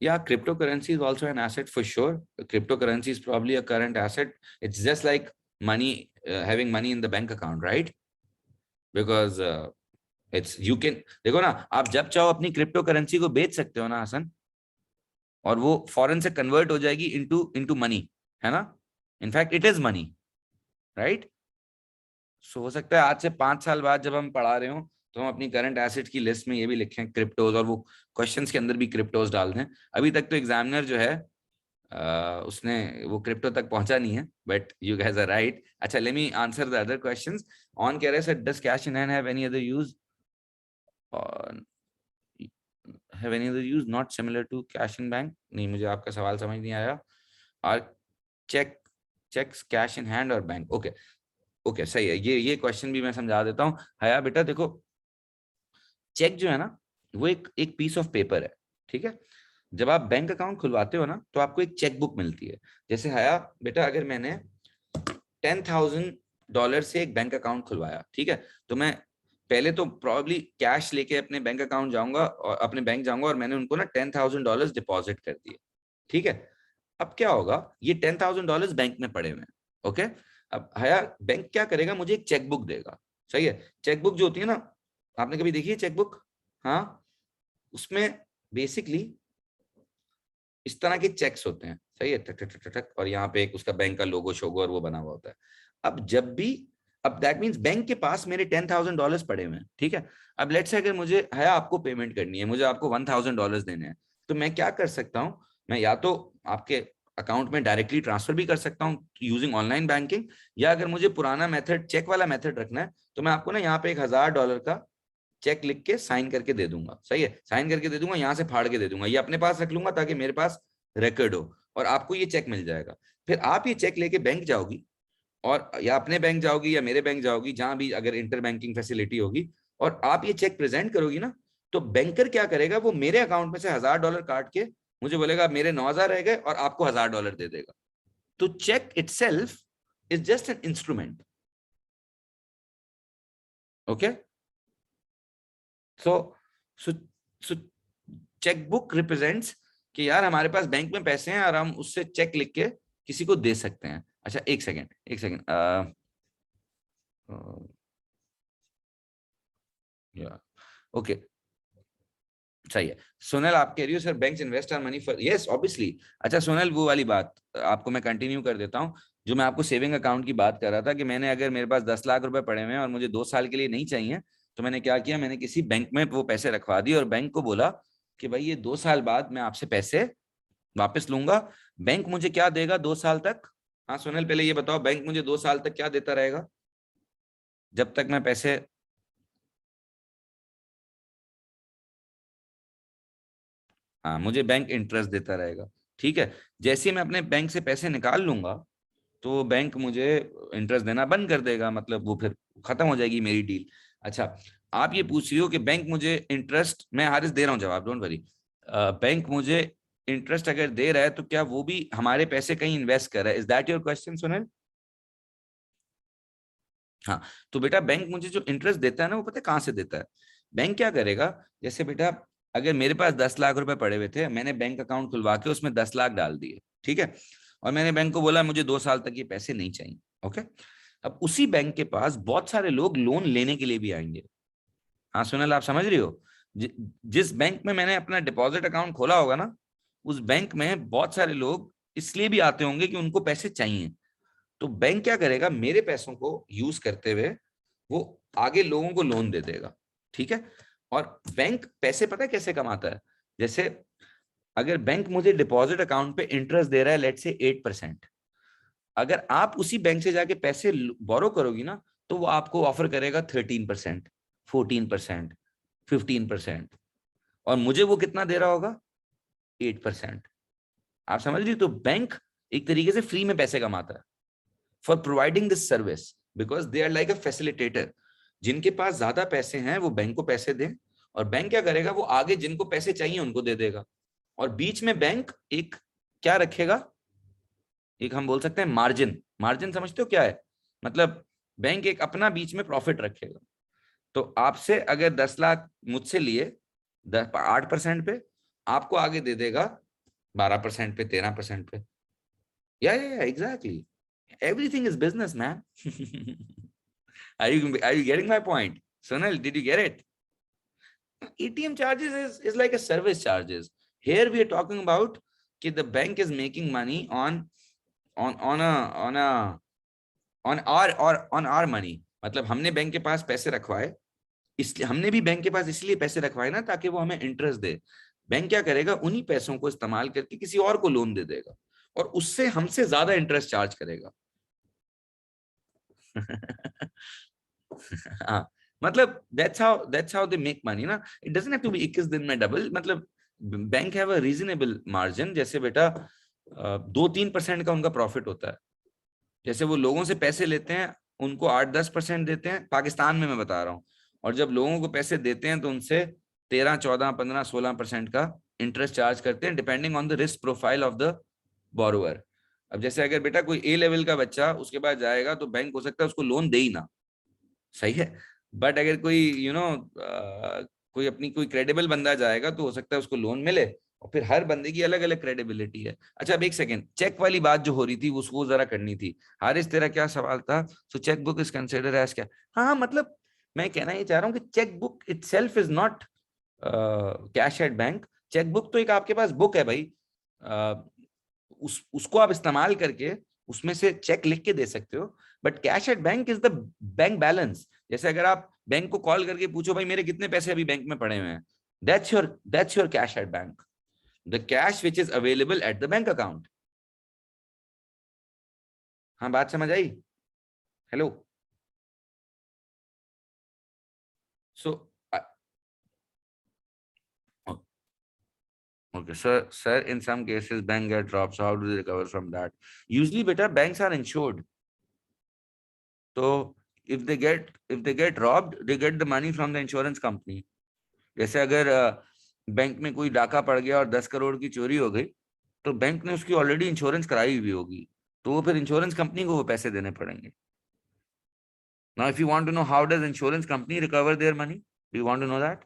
yeah, cryptocurrency is also an asset for sure. Cryptocurrency is probably a current asset. It's just like money, having money in the bank account, right? Because it's you can देखो ना, आप जब चाहो अपनी crypto currency को बेच सकते हो ना हसन, और वो फॉरेन से कन्वर्ट हो जाएगी इनटू इनटू मनी, है ना. In fact it is money, right. So हो सकता है आज से 5 साल बाद जब हम पढ़ा रहे हो तो हम अपनी करंट एसेट की लिस्ट में ये भी लिखें क्रिप्टोज, और वो क्वेश्चंस के अंदर भी क्रिप्टोज डाल दें. अभी तक तो एग्जामिनर जो है उसने वो क्रिप्टो तक पहुंचा नहीं है, but you guys are right. अच्छा, let me answer the other questions. ऑन कह रहे sir does cash in hand have any other use, have any other use not similar to cash in bank? नहीं, मुझे आपका सवाल समझ नहीं आया. और चेक्स कैश इन हैंड और बैंक, ओके ओके सही है. ये क्वेश्चन भी मैं समझा देता हूँ. हया बेटा देखो, चेक जो है ना वो एक पीस ऑफ पेपर है. ठीक है. जब आप बैंक अकाउंट खुलवाते हो ना तो आपको एक चेक बुक मिलती है. जैसे हया बेटा अगर मैंने $10,000 से एक बैंक अकाउंट खुलवाया, ठीक है, तो मैं पहले तो प्रोबेबली कैश लेके अपने बैंक अकाउंट जाऊंगा और अपने बैंक जाऊंगा और मैंने उनको ना $10,000 डिपॉजिट कर दिए. ठीक है. अब क्या होगा, ये $10,000 बैंक में पड़े हुए हैं. ओके. अब हया बैंक क्या करेगा, मुझे एक चेकबुक देगा. सही है. चेकबुक जो होती है ना, आपने कभी देखी है चेकबुक? हाँ, उसमें बेसिकली इस तरह के चेक्स होते हैं. सही है. टक टक टक टक, और यहाँ पे एक उसका बैंक का लोगो शोगो और वो बना हुआ होता है. अब जब भी, अब दैट मीन्स बैंक के पास मेरे $10,000 पड़े हुए हैं. ठीक है. अब लेट्स से अगर मुझे हया आपको पेमेंट करनी है, मुझे आपको $1,000 देने हैं, तो मैं क्या कर सकता हूँ, मैं या तो आपके अकाउंट में डायरेक्टली ट्रांसफर भी कर सकता हूँ यूजिंग ऑनलाइन बैंकिंग, या अगर मुझे पुराना मेथड चेक वाला मेथड रखना है तो मैं आपको ना यहाँ पे $1,000 का चेक लिख के साइन करके दे दूंगा. सही है. साइन करके दे दूंगा, यहाँ से फाड़ के दे दूंगा, ये अपने पास रख लूंगा ताकि मेरे पास रिकॉर्ड हो, और आपको ये चेक मिल जाएगा. फिर आप ये चेक लेके बैंक जाओगी, और या अपने बैंक जाओगी या मेरे बैंक जाओगी, जहां भी अगर इंटर बैंकिंग फैसिलिटी होगी, और आप ये चेक प्रेजेंट करोगी ना, तो बैंकर क्या करेगा, वो मेरे अकाउंट में से $1,000 काट के मुझे बोलेगा मेरे 9,000 रह गए और आपको $1,000 दे देगा. तो cheque itself is just an instrument. Okay. So so chequebook represents कि यार हमारे पास बैंक में पैसे हैं और हम उससे चेक लिख के किसी को दे सकते हैं। अच्छा एक सेकेंड, एक सेकेंड, या ओके, सही है। सोनल आप कह रही हो sir banks invest our money for, yes obviously. अच्छा सोनल वो वाली बात आपको मैं कंटिन्यू कर देता हूँ, जो मैं आपको सेविंग अकाउंट की बात कर रहा था कि मैंने, अगर मेरे पास 10 लाख रुपए पड़े हुए हैं और मुझे 2 साल के लिए नहीं चाहिए, तो मैंने क्या किया, मैंने किसी बैंक में वो पैसे रखवा दिए और बैंक को बोला कि भाई ये 2 साल बाद मैं आपसे पैसे वापस लूंगा। बैंक मुझे क्या देगा 2 साल तक? हाँ सोनल पहले ये बताओ, बैंक मुझे 2 साल तक क्या देता रहेगा जब तक मैं पैसे, हाँ मुझे बैंक इंटरेस्ट देता रहेगा। ठीक है, जैसे ही मैं अपने बैंक से पैसे निकाल लूंगा तो बैंक मुझे इंटरेस्ट देना बंद कर देगा, मतलब वो फिर खत्म हो जाएगी मेरी डील। अच्छा आप ये पूछ रही हो कि बैंक मुझे इंटरेस्ट, मैं हारिस दे रहा हूँ जवाब, डोंट वरी। बैंक मुझे इंटरेस्ट अगर दे रहा है तो क्या वो भी हमारे पैसे कहीं इन्वेस्ट कर रहा है? Is that your question Sunil? हाँ, तो बेटा बैंक मुझे जो इंटरेस्ट देता है ना, वो पता है कहाँ से देता है? बैंक क्या करेगा, जैसे बेटा अगर मेरे पास 10 लाख रुपए पड़े हुए थे, मैंने बैंक अकाउंट खुलवा के उसमें 10 लाख डाल दिए, ठीक है, और मैंने बैंक को बोला मुझे 2 साल तक ये पैसे नहीं चाहिए, ओके। अब उसी बैंक के पास बहुत सारे लोग लोन लेने के लिए भी आएंगे। हाँ सुनील आप समझ रही हो? जिस बैंक में मैंने अपना डिपॉजिट अकाउंट खोला होगा ना, उस बैंक में बहुत सारे लोग इसलिए भी आते होंगे कि उनको पैसे चाहिए। तो बैंक क्या करेगा, मेरे पैसों को यूज करते हुए वो आगे लोगों को लोन दे देगा, ठीक है। और बैंक पैसे पता है कैसे कमाता है? जैसे अगर बैंक मुझे डिपॉजिट अकाउंट पे इंटरेस्ट दे रहा है लेट से 8%, अगर आप उसी बैंक से जाके पैसे बोरो करोगी ना, तो वो आपको ऑफर करेगा 13%, 14%, 15%, और मुझे वो कितना दे रहा होगा? 8%। आप समझ रही हो? तो बैंक एक तरीके से फ्री में पैसे कमाता है for providing this service, because they are like a facilitator. जिनके पास ज्यादा पैसे हैं वो बैंक को पैसे दें, और बैंक क्या करेगा, वो आगे जिनको पैसे चाहिए उनको दे देगा। और बीच में बैंक एक क्या रखेगा, एक हम बोल सकते हैं मार्जिन। मार्जिन समझते हो क्या है? मतलब बैंक एक अपना बीच में प्रॉफिट रखेगा। तो आपसे अगर 10 लाख मुझसे लिए 8% पे, आपको आगे दे देगा 12% पे, 13% पे। या exactly, everything is business man. Are you getting my point? Sonal, did you get it? ATM charges is like a service charges. Here we are talking about कि the bank is making money on a on our money. मतलब हमने bank के पास पैसे रखवाए, इसलिए हमने भी bank के पास इसलिए पैसे रखवाए ना ताकि वो हमें इंटरेस्ट दे। बैंक क्या करेगा, उन्हीं पैसों को इस्तेमाल करके किसी और को लोन दे देगा और उससे हमसे ज्यादा इंटरेस्ट चार्ज करेगा। हाँ, मतलब that's how they make money ना। it doesn't have to be 21 दिन में डबल, मतलब bank have a reasonable margin. जैसे बेटा 2-3% का उनका प्रॉफिट होता है। जैसे वो लोगों से पैसे लेते हैं, उनको 8-10% देते हैं, पाकिस्तान में मैं बता रहा हूँ, और जब लोगों को पैसे देते हैं तो उनसे 13, 14, 15, 16% का इंटरेस्ट चार्ज करते हैं, depending on the risk profile of the borrower. अब जैसे अगर बेटा कोई ए लेवल का बच्चा उसके पास जाएगा तो बैंक हो सकता है उसको लोन दे ही ना, सही है। बट अगर कोई कोई अपनी कोई क्रेडिबल बंदा जाएगा तो हो सकता है उसको लोन मिले। और फिर हर बंदे की अलग अलग क्रेडिबिलिटी है। अच्छा अब एक सेकंड, चेक वाली बात जो हो रही थी उसको जरा करनी थी। हारिस तेरा क्या सवाल था? So cheque book is considered as क्या? हाँ मतलब मैं कहना ये चाह रहा हूँ कि cheque book itself is not cash at bank. Cheque book तो एक आपके पास बुक है भाई, उसको आप इस्तेमाल करके उसमें से चेक लिख के दे सकते हो। But cash at bank is the bank balance. जैसे अगर आप बैंक को कॉल करके पूछो भाई मेरे कितने पैसे अभी बैंक में पड़े हुए हैं, that's your cash at bank, the cash which is available at the bank account. हाँ बात समझ आई? Hello? So okay, sir, in some cases bank get robbed, so how do they recover from that? Usually beta banks are insured, so if they get robbed they get the money from the insurance company. जैसे अगर bank में कोई डाका पड़ गया और 10 करोड़ की चोरी हो गई, तो बैंक ने उसकी ऑलरेडी इंश्योरेंस कराई हुई होगी, तो वो फिर इंश्योरेंस कंपनी को वो पैसे देने पड़ेंगे। Now if you want to know how does insurance company recover their money, do you want to know that?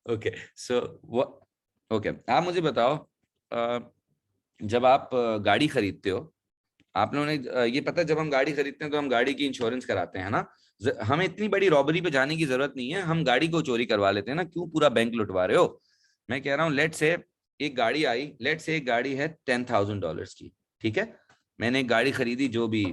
Okay so वो ओके, आप मुझे बताओ, जब आप गाड़ी खरीदते हो, आप लोगों ने ये पता है, जब हम गाड़ी खरीदते हैं तो हम गाड़ी की इंश्योरेंस कराते हैं ना। हमें इतनी बड़ी रॉबरी पे जाने की जरूरत नहीं है, हम गाड़ी को चोरी करवा लेते हैं ना, क्यों पूरा बैंक लुटवा रहे हो? मैं कह रहा हूँ, लेट से एक गाड़ी आई, लेट से एक गाड़ी है $10,000 की, ठीक है। मैंने एक गाड़ी खरीदी जो भी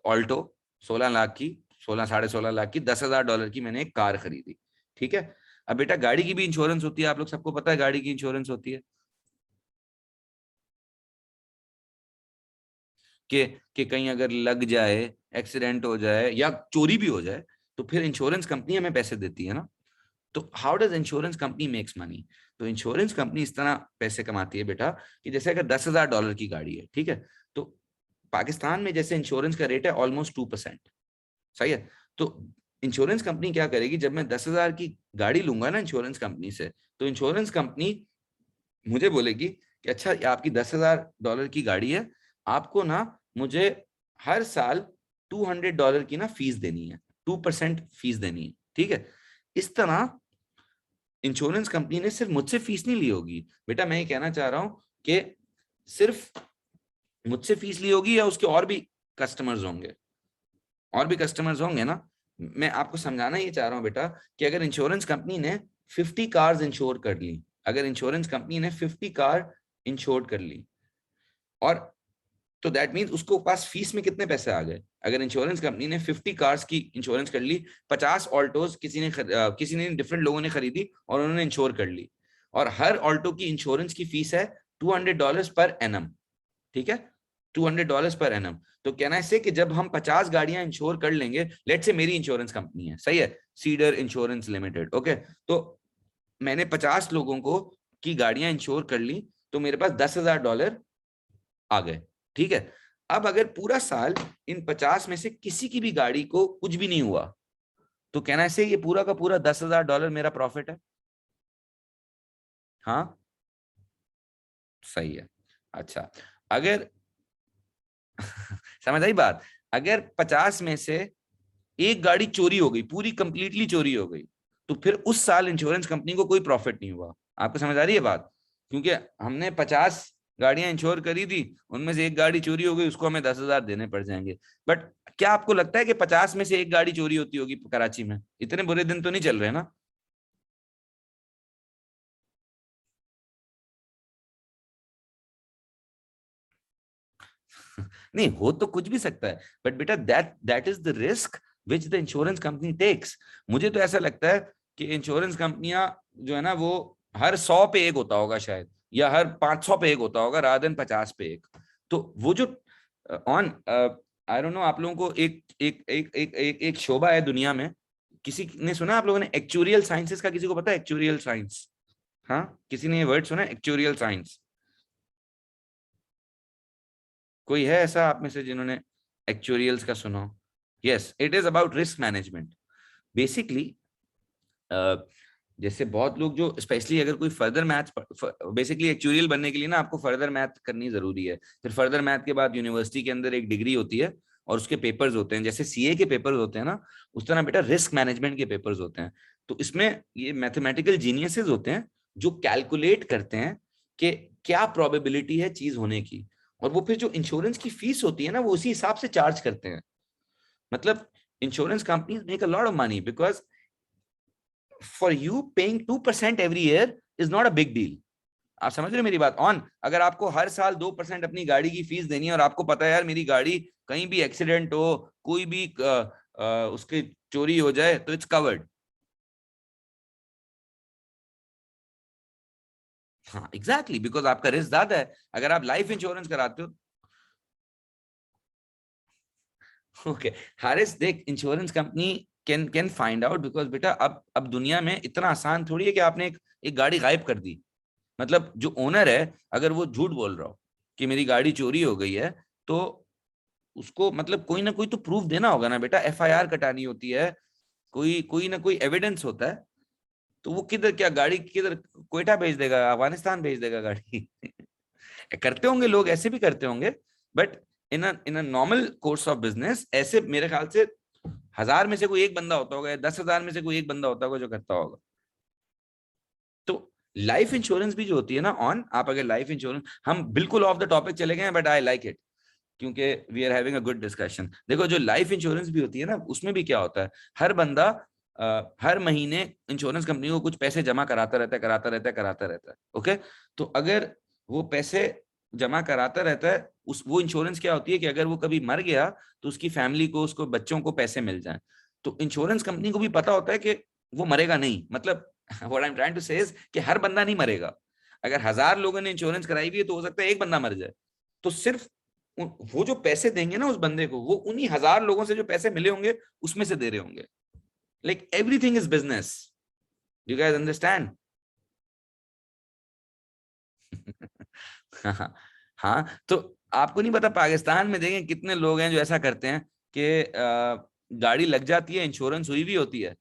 ऑल्टो, 16 लाख की, 16 साढ़े 16 लाख की, $10,000 की मैंने एक कार खरीदी, ठीक है। अब बेटा गाड़ी की भी इंश्योरेंस होती है, आप लोग सबको पता है गाड़ी की इंश्योरेंस होती है कि कि कहीं अगर लग जाए, एक्सीडेंट हो जाए या चोरी भी हो जाए, तो फिर इंश्योरेंस कंपनी हमें पैसे देती है ना। तो how does insurance company makes money? तो इंश्योरेंस कंपनी इस तरह पैसे कमाती है बेटा, कि जैसे अगर $10,000 की गाड़ी है, ठीक है, तो पाकिस्तान में जैसे इंश्योरेंस का रेट है ऑलमोस्ट 2%, सही है। तो इंश्योरेंस कंपनी क्या करेगी, जब मैं 10,000 की गाड़ी लूंगा ना इंश्योरेंस कंपनी से, तो इंश्योरेंस कंपनी मुझे बोलेगी कि अच्छा, ये आपकी $10,000 की गाड़ी है, आपको ना मुझे हर साल $200 की ना फीस देनी है, 2% फीस देनी है, ठीक है। इस तरह इंश्योरेंस कंपनी ने सिर्फ मुझसे फीस नहीं ली होगी बेटा, मैं ये कहना चाह रहा हूं कि सिर्फ मुझसे फीस ली होगी या उसके और भी कस्टमर्स होंगे, और भी कस्टमर्स होंगे ना। मैं आपको समझाना ये चाह रहा हूं बेटा, कि अगर इंश्योरेंस कंपनी ने 50 कार्स इंश्योर कर ली, अगर इंश्योरेंस कंपनी ने 50 कार इंश्योर कर ली, और तो दैट मीन उसको पास फीस में कितने पैसे आ गए? अगर इंश्योरेंस कंपनी ने 50 कार्स की इंश्योरेंस कर ली, 50 ऑल्टोज किसी ने डिफरेंट लोगों ने खरीदी और उन्होंने इंश्योर कर ली, और हर ऑल्टो की इंश्योरेंस की फीस है $200 पर एनम, ठीक है, $200 पर एनम। तो कहना है कि जब हम 50 गाड़ियां इंश्योर कर लेंगे, लेट से मेरी इंश्योरेंस कंपनी है, सही है, सीडर इंश्योरेंस लिमिटेड, ओके, तो मैंने 50 लोगों को की गाड़ियां इंश्योर कर ली, तो मेरे पास $10,000 आ गए, ठीक है। अब अगर पूरा साल इन 50 में से किसी की भी गाड़ी को कुछ भी नहीं हुआ, तो कहना है ये पूरा का पूरा $10,000 मेरा प्रॉफिट है। हाँ, सही है। अच्छा, अगर समझ आई बात, अगर 50 में से एक गाड़ी चोरी हो गई, पूरी कंप्लीटली चोरी हो गई, तो फिर उस साल इंश्योरेंस कंपनी को कोई प्रॉफिट नहीं हुआ। आपको समझ आ रही है बात? क्योंकि हमने 50 गाड़ियां इंश्योर करी थी, उनमें से एक गाड़ी चोरी हो गई, उसको हमें 10,000 देने पड़ जाएंगे। बट क्या आपको लगता है कि 50 में से एक गाड़ी चोरी होती होगी कराची में? इतने बुरे दिन तो नहीं चल रहे ना। नहीं, हो तो कुछ भी सकता है, बट बेटा that that is the risk which the insurance company takes. मुझे तो ऐसा लगता है कि इंश्योरेंस कंपनियां जो है ना, वो हर 100 पे एक होता होगा शायद, या हर 500 पे एक होता होगा, रादर देन 50 पे एक। तो वो जो ऑन आई डोंट नो, आप लोगों को एक शोभा है दुनिया में, किसी ने सुना आप लोगों ने एक्चुरियल साइंसेस का? किसी को पता है एक्चुरियल साइंस? हाँ, किसी ने ये वर्ड सुना है एक्चुरियल साइंस? कोई है ऐसा आप में से जिन्होंने एक्चुरियल्स का सुना हो? Yes, it is about risk management basically. जैसे बहुत लोग जो स्पेशली अगर कोई फर्दर मैथ, बेसिकली एक्चुरियल बनने के लिए ना आपको फर्दर मैथ करनी जरूरी है, फिर फर्दर मैथ के बाद यूनिवर्सिटी के अंदर एक डिग्री होती है और उसके पेपर्स होते हैं, जैसे सीए के पेपर्स होते हैं ना, उस तरह बेटा रिस्क मैनेजमेंट के पेपर्स होते हैं। तो इसमें ये मैथमेटिकल जीनियसेस होते हैं जो कैलकुलेट करते हैं कि क्या प्रोबेबिलिटी है चीज होने की, और वो फिर जो इंश्योरेंस की फीस होती है ना, वो उसी हिसाब से चार्ज करते हैं। मतलब insurance companies make a lot of money because for you paying 2% every year is not a big deal. आप समझ रहे हो मेरी बात? ऑन अगर आपको हर साल 2% अपनी गाड़ी की फीस देनी है, और आपको पता है यार मेरी गाड़ी कहीं भी एक्सीडेंट हो, कोई भी उसकी चोरी हो जाए, तो इट्स कवर्ड। हाँ एग्जैक्टली, बिकॉज आपका रिस्क ज्यादा है। अगर आप लाइफ इंश्योरेंस कराते हो, ओके, हारिस देख, insurance company can find out, because बेटा अब दुनिया में इतना आसान थोड़ी है कि आपने एक गाड़ी गायब कर दी। मतलब जो ओनर है, अगर वो झूठ बोल रहा हो कि मेरी गाड़ी चोरी हो गई है, तो उसको मतलब कोई ना कोई तो प्रूफ देना होगा ना बेटा, एफआईआर कटानी होती है, कोई कोई ना कोई एविडेंस होता है। तो वो किधर, क्या गाड़ी किधर, कोयटा भेज देगा, अफगानिस्तान भेज देगा गाड़ी? करते होंगे लोग, ऐसे भी करते होंगे, but in a normal course of business ऐसे मेरे ख्याल से 1,000 में से कोई एक बंदा होता होगा, या 10,000 में से कोई एक बंदा होता होगा जो करता होगा। तो लाइफ इंश्योरेंस भी जो होती है ना ऑन, आप अगर लाइफ इंश्योरेंस, हम बिल्कुल ऑफ द टॉपिक चले गए हैं बट आई लाइक इट, क्योंकि we are having a good discussion. देखो जो लाइफ इंश्योरेंस भी होती है ना, उसमें भी क्या होता है, हर बंदा हर महीने इंश्योरेंस कंपनी को कुछ पैसे जमा कराता रहता है, कराता रहता है। ओके, तो अगर वो पैसे जमा कराता रहता है, उस वो इंश्योरेंस क्या होती है कि अगर वो कभी मर गया तो उसकी फैमिली को, उसको बच्चों को पैसे मिल जाए। तो इंश्योरेंस कंपनी को भी पता होता है कि वो मरेगा नहीं, मतलब what I am trying to say is कि हर बंदा नहीं मरेगा। अगर 1000 लोगों ने इंश्योरेंस कराई हुई है तो हो सकता है एक बंदा मर जाए, तो सिर्फ वो जो पैसे देंगे ना उस बंदे को, वो उन्हीं 1000 लोगों से जो पैसे मिले होंगे उसमें से दे रहे होंगे। Like everything is business, you guys understand? हाँ हाँ, तो आपको नहीं पता पाकिस्तान में देखें कितने लोग हैं जो ऐसा करते हैं कि गाड़ी लग जाती है, इंश्योरेंस हुई भी होती है,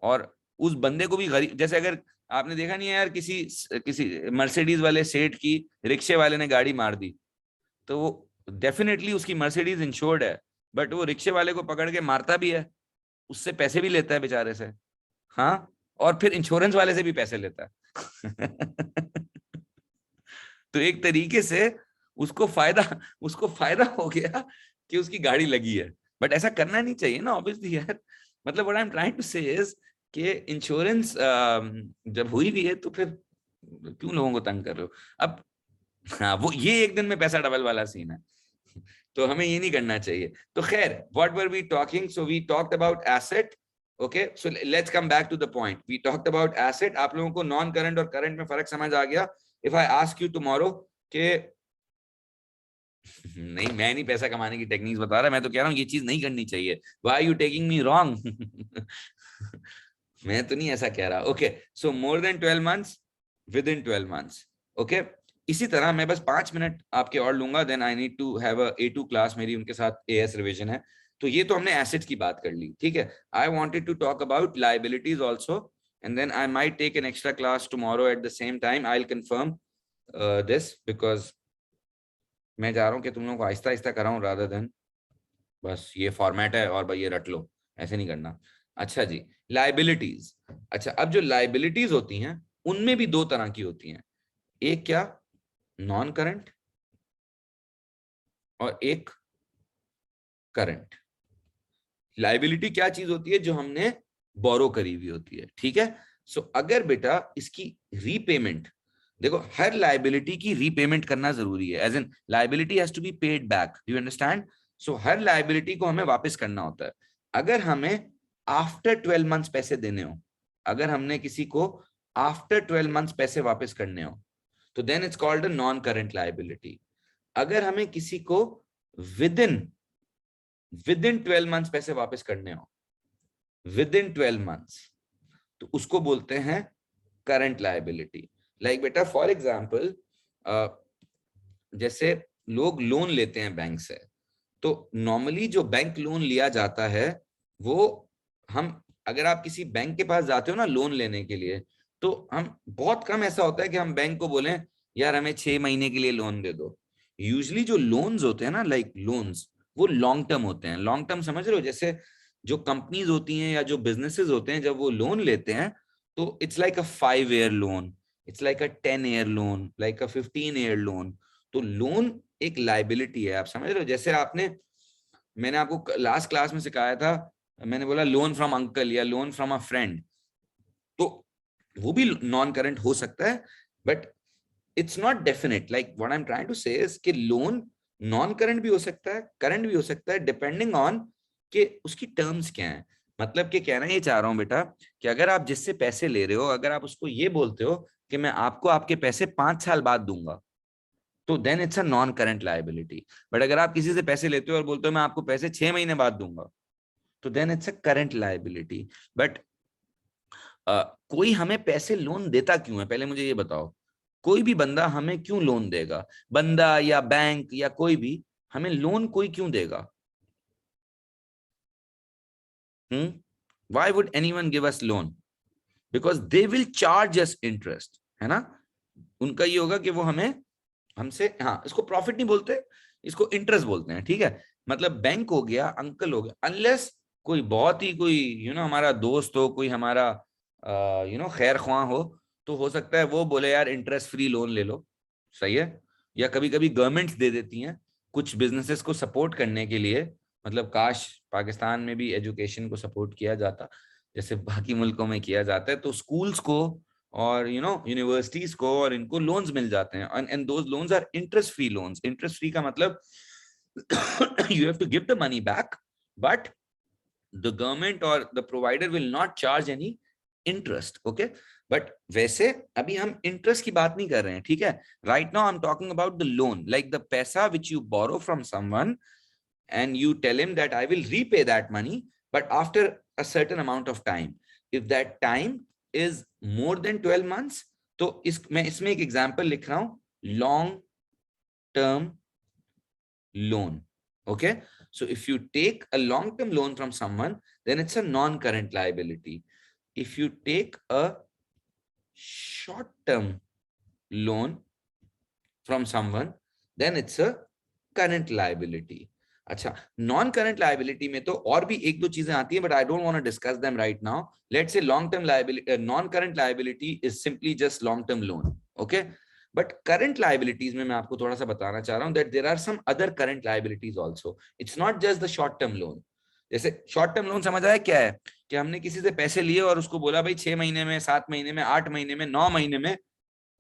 और उस बंदे को भी गरीब, जैसे अगर आपने देखा नहीं है यार, किसी किसी मर्सिडीज वाले सेठ की रिक्शे वाले ने गाड़ी मार दी, तो वो डेफिनेटली उसकी मर्सिडीज इंश्योर्ड है, बट वो रिक्शे वाले को पकड़ के मारता भी है, उससे पैसे भी लेता है बेचारे से। हाँ, और फिर इंश्योरेंस वाले से भी पैसे लेता है। तो एक तरीके से उसको फायदा हो गया कि उसकी गाड़ी लगी है, बट ऐसा करना नहीं चाहिए ना ऑब्वियसली यार। मतलब what I am trying to say is कि इंश्योरेंस जब हुई भी है तो फिर क्यों लोगों को तंग कर रहे हो अब? हाँ, वो ये एक दिन में पैसा डबल वाला सीन है, तो हमें ये नहीं करना चाहिए। तो खैर, what were we talking, so we talked about asset. Okay, so let's come back to the point, we talked about asset. आप लोगों को नॉन करंट और करंट में फर्क समझ आ गया? If I ask you tomorrow कि नहीं, मैं नहीं पैसा कमाने की टेक्निक्स बता रहा, मैं तो कह रहा हूँ ये चीज नहीं करनी चाहिए, why are you taking me wrong? मैं तो नहीं ऐसा कह रहा। Okay, so more than 12 months, within 12 months. Okay, इसी तरह मैं बस 5 मिनट आपके और लूंगा, then I need to have a A2 class, मेरी उनके साथ AS रिवीजन है। तो ये तो हमने एसेट्स की बात कर ली, ठीक है। I wanted to talk about liabilities also, and then I might take an extra class tomorrow at the same time. I will confirm this, because मैं चाह रहा हूँ कि तुम लोगों को आहिस्ता आहिस्ता कराऊं, रादर देन बस ये फॉर्मेट है और भाई ये रट लो, ऐसे नहीं करना। अच्छा जी, लाइबिलिटीज। अच्छा, अब जो लाइबिलिटीज होती हैं उनमें भी दो तरह की होती हैं, एक क्या, नॉन करंट, और एक करंट। लाइबिलिटी क्या चीज होती है? जो हमने बोरो करी हुई होती है, ठीक है। सो अगर बेटा इसकी रीपेमेंट, देखो हर लाइबिलिटी की रीपेमेंट करना जरूरी है, as an liability has to be paid back, do you understand? So हर लाइबिलिटी को हमें वापस करना होता है। अगर हमें आफ्टर 12 मंथ्स पैसे देने हो, अगर हमने किसी को आफ्टर 12 मंथ्स पैसे वापस करने हो, तो then it's called a non current liability. अगर हमें किसी को within within 12 months पैसे वापस करने हो, विद इन 12 मंथ्स, तो उसको बोलते हैं करंट लायबिलिटी। लाइक बेटा फॉर एग्जांपल, जैसे लोग लोन लेते हैं बैंक से, तो नॉर्मली जो बैंक लोन लिया जाता है वो, हम अगर आप किसी बैंक के पास जाते हो ना लोन लेने के लिए, तो हम बहुत कम ऐसा होता है कि हम बैंक को बोलें यार हमें 6 महीने के लिए लोन दे दो। यूजली जो लोन्स होते हैं ना, लाइक लोन्स, वो लॉन्ग टर्म होते हैं। लॉन्ग टर्म समझ रहे हो? जैसे जो कंपनीज होती हैं या जो बिजनेसेस होते हैं, जब वो लोन लेते हैं तो it's like a 5 year loan, it's like a 10 year loan, like a 15 year loan. तो लोन एक लाइबिलिटी है, आप समझ रहे हो? जैसे आपने, मैंने आपको लास्ट क्लास में सिखाया था, मैंने बोला लोन फ्रॉम अंकल या लोन फ्रॉम अ फ्रेंड, तो वो भी नॉन करंट हो सकता है, but it's not definite. Like what I am trying to say is कि लोन नॉन करंट भी हो सकता है, करंट भी हो सकता है, डिपेंडिंग ऑन कि उसकी टर्म्स क्या है। मतलब कि कहना ये चाह रहा हूं बेटा कि अगर आप जिससे पैसे ले रहे हो, अगर आप उसको ये बोलते हो कि मैं आपको आपके पैसे 5 साल बाद दूंगा, तो then it's a non current liability. But अगर आप किसी से पैसे लेते हो और बोलते हो मैं आपको पैसे 6 महीने बाद दूंगा, तो then it's a current liability. But कोई हमें पैसे लोन देता क्यों है, पहले मुझे ये बताओ। कोई भी बंदा हमें क्यों लोन देगा? बंदा या बैंक या कोई भी हमें लोन कोई क्यों देगा? Why would anyone give us loan? Because they will charge us interest, है ना। उनका ये होगा कि वो हमें, हमसे, हाँ इसको प्रॉफिट नहीं बोलते, इसको इंटरेस्ट बोलते हैं, ठीक है। मतलब बैंक हो गया, अंकल हो गया, अनलेस कोई बहुत ही कोई हमारा दोस्त हो, कोई हमारा खैर ख्वाह हो, तो हो सकता है वो बोले यार इंटरेस्ट फ्री लोन ले लो, सही है। या कभी कभी गवर्नमेंट्स दे देती हैं कुछ बिजनेसेस को सपोर्ट करने के लिए, मतलब काश पाकिस्तान में भी एजुकेशन को सपोर्ट किया जाता जैसे बाकी मुल्कों में किया जाता है, तो स्कूल्स को और यूनिवर्सिटीज को और इनको लोन्स मिल जाते हैं, and those loans are interest free loans. Interest free का मतलब you have to give the money back, but the government or the provider will not charge any interest, okay? But वैसे अभी हम interest की बात नहीं कर रहे हैं, ठीक है? Right now I'm talking about the loan, like the पैसा which you borrow from someone and you tell him that I will repay that money, but after a certain amount of time. If that time is more than 12 months, तो मैं इसमें एक example लिख रहा हूं, long term loan, okay? So if you take a long term loan from someone, then it's a non current liability. If you take a short term loan from someone, then it's a current liability. अच्छा, non current liability में तो और भी एक दो चीजें आती हैं, but I don't want to discuss them right now. Let's say long term liability, non current liability is simply just long term loan, okay? But current liabilities में मैं आपको थोड़ा सा बताना चाह रहा हूं that there are some other current liabilities also. It's not just the short term loan. जैसे शॉर्ट टर्म लोन समझ आया क्या है? कि हमने किसी से पैसे लिए और उसको बोला भाई 6 महीने में, 7 महीने में, 8 महीने में, 9 महीने में,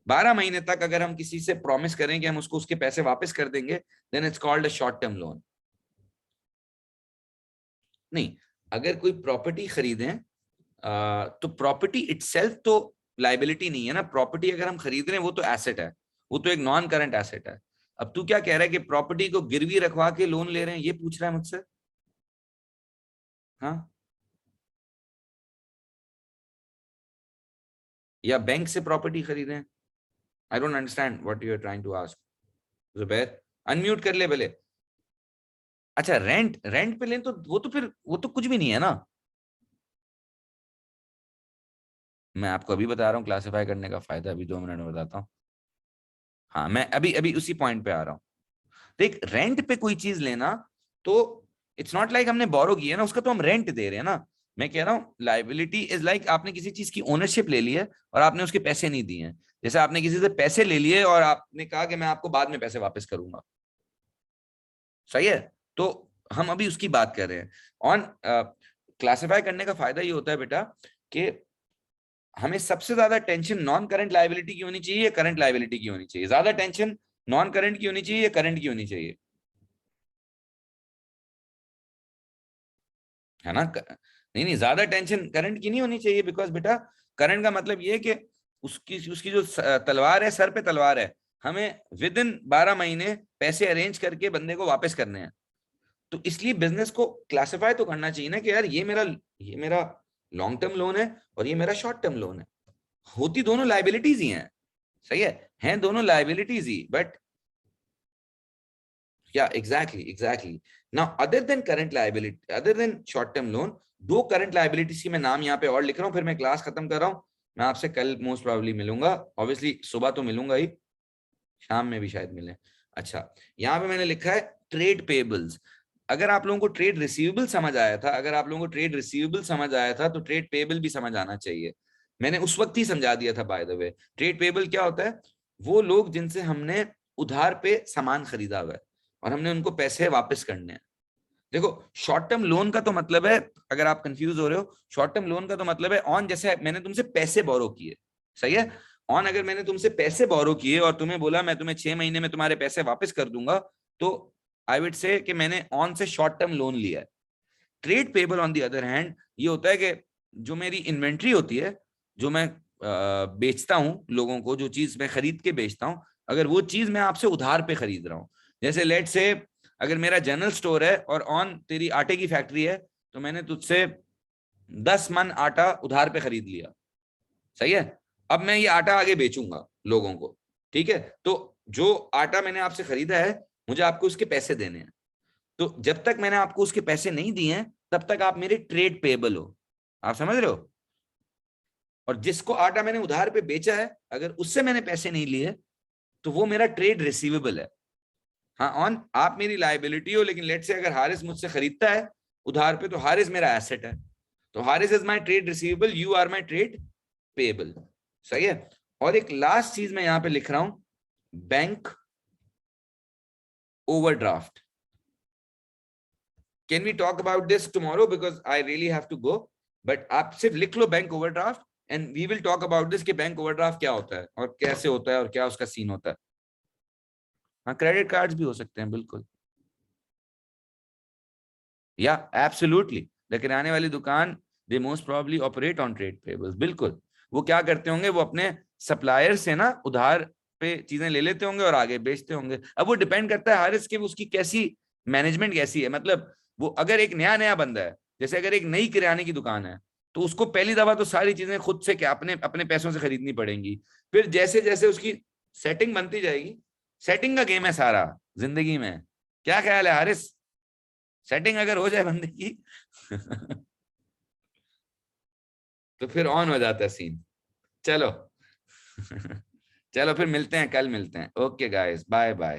12 महीने तक अगर हम किसी से प्रॉमिस करें कि हम उसको उसके पैसे वापस कर देंगे, then it's called a short term loan. नहीं, अगर कोई प्रॉपर्टी खरीदें तो प्रॉपर्टी इटसेल्फ तो लाइबिलिटी नहीं है ना. प्रॉपर्टी अगर हम खरीद रहे हैं वो तो एसेट है, वो तो एक नॉन करंट एसेट है. अब तू क्या कह रहा है कि प्रॉपर्टी को गिरवी रखवा के लोन ले रहे हैं, ये पूछ रहा है मुझसे? हाँ, या बैंक से प्रॉपर्टी खरीदें? I don't understand what you are trying to ask. Zubair unmute कर ले भले. अच्छा, रेंट पे लें तो वो तो कुछ भी नहीं है ना. मैं आपको अभी बता रहा हूँ क्लासिफाई करने का फायदा, अभी 2 मिनट में बताता हूँ. हाँ, मैं अभी अभी उसी पॉइंट पे आ रहा हूँ. देख, रेंट पे कोई चीज लेना तो इट्स नॉट लाइक हमने बोरो किया ना, उसका तो हम रेंट दे रहे हैं ना. मैं कह रहा हूँ लाइबिलिटी इज लाइक आपने किसी चीज की ओनरशिप ले ली है और आपने उसके पैसे नहीं दिए हैं. जैसे आपने किसी से पैसे ले लिए और आपने कहा कि मैं आपको बाद में पैसे वापस करूंगा, सही है? तो हम अभी उसकी बात कर रहे हैं. ऑन क्लासिफाई करने का फायदा ये होता है बेटा कि हमें सबसे ज्यादा टेंशन नॉन करंट लायबिलिटी की होनी चाहिए या करंट लायबिलिटी की होनी चाहिए? ज्यादा टेंशन नॉन करंट की होनी चाहिए या करंट की होनी चाहिए? है ना? नहीं नहीं, ज्यादा टेंशन करंट की नहीं होनी चाहिए, बिकॉज बेटा करंट का मतलब ये है कि उसकी उसकी जो तलवार है, सर पे तलवार है, हमें विद इन 12 महीने पैसे अरेंज करके बंदे को वापस करने हैं. तो इसलिए बिजनेस को क्लासिफाई तो करना चाहिए ना कि यार ये मेरा लॉन्ग टर्म लोन है और ये मेरा शॉर्ट टर्म लोन है. होती दोनों लाइबिलिटीज ही हैं, सही है, हैं दोनों liabilities he, but yeah, exactly. Now, other than current liability, other than short term loan, दो करंट लाइबिलिटीज की मैं नाम यहाँ पे और लिख रहा हूँ, फिर मैं क्लास खत्म कर रहा हूँ. मैं आपसे कल मोस्ट प्रोबेबली मिलूंगा, ऑब्वियसली सुबह तो मिलूंगा ही, शाम में भी शायद मिले. अच्छा, यहाँ पे मैंने लिखा है ट्रेड पेबल्स. अगर आप लोगों को ट्रेड रिसीवेबल समझ आया था, अगर आप लोगों को ट्रेड रिसीवेबल समझ आया था, तो ट्रेड पेबल भी समझ आना चाहिए. मैंने उस वक्त ही समझा दिया था by the way. Trade payable क्या होता है? वो लोग जिनसे हमने उधार पे सामान खरीदा हुआ है और हमने उनको पैसे वापस करने हैं. देखो, शॉर्ट टर्म लोन का तो मतलब है, अगर आप कंफ्यूज हो रहे हो, शॉर्ट टर्म लोन का तो मतलब है ऑन, जैसे मैंने तुमसे पैसे बोरो किए, सही है? ऑन अगर मैंने तुमसे पैसे बोरो किए और तुम्हें बोला मैं तुम्हें 6 महीने में तुम्हारे पैसे वापस कर दूंगा, तो आई वुड से कि मैंने ऑन से शॉर्ट टर्म लोन लिया है. Trade payable on the other hand ये होता है कि जो मेरी इन्वेंट्री होती है, जो मैं बेचता हूं लोगों को, जो चीज मैं खरीद के बेचता हूं, अगर वो चीज मैं आपसे उधार पे खरीद रहा हूं, जैसे लेट से अगर मेरा जनरल स्टोर है और ऑन तेरी आटे की फैक्ट्री है, तो मैंने तुझसे 10 मन आटा उधार पे खरीद लिया, सही है? अब मैं ये आटा आगे बेचूंगा लोगों को, ठीक है? तो जो आटा मैंने आपसे खरीदा है, मुझे आपको उसके पैसे देने हैं. तो जब तक मैंने आपको उसके पैसे नहीं दिए हैं, तब तक आप मेरे ट्रेड पेबल हो. आप समझ रहे हो? और जिसको आटा मैंने उधार पे बेचा है, अगर उससे मैंने पैसे नहीं लिए, तो वो मेरा ट्रेड रिसीवेबल है. हाँ, ऑन आप मेरी लाइबिलिटी हो, लेकिन लेट से अगर हारिस मुझसे खरीदता है उधार पे, तो हारिस मेरा एसेट है. तो Haris is my trade receivable, you are my trade payable, सही है? और एक लास्ट चीज मैं यहां पे लिख रहा हूं, bank overdraft. Can we talk about this tomorrow, because I really have to go, but आप सिर्फ लिख लो bank overdraft and we will talk about this कि बैंक ओवरड्राफ्ट क्या होता है और कैसे होता है और क्या उसका सीन होता है। हाँ, क्रेडिट कार्ड्स भी हो सकते हैं बिल्कुल, या एब्सोल्युटली। द किराने वाली दुकान, they most probably operate on trade payables, बिल्कुल। वो क्या करते होंगे, वो अपने सप्लायर से ना उधार पे चीजें ले लेते होंगे और आगे बेचते होंगे। अब वो डिपेंड करता है हारिस के उसकी कैसी मैनेजमेंट कैसी है। मतलब वो अगर एक नया नया बंदा है, जैसे अगर एक नई किराने की दुकान है, तो उसको पहली दफा तो सारी चीजें खुद से क्या अपने अपने पैसों से खरीदनी पड़ेंगी। फिर जैसे जैसे उसकी सेटिंग बनती जाएगी, सेटिंग का गेम है सारा जिंदगी में। क्या ख्याल है हारिस, सेटिंग अगर हो जाए बंदे की तो फिर ऑन हो जाता है सीन। चलो चलो फिर मिलते हैं, कल मिलते हैं। Okay guys, bye bye.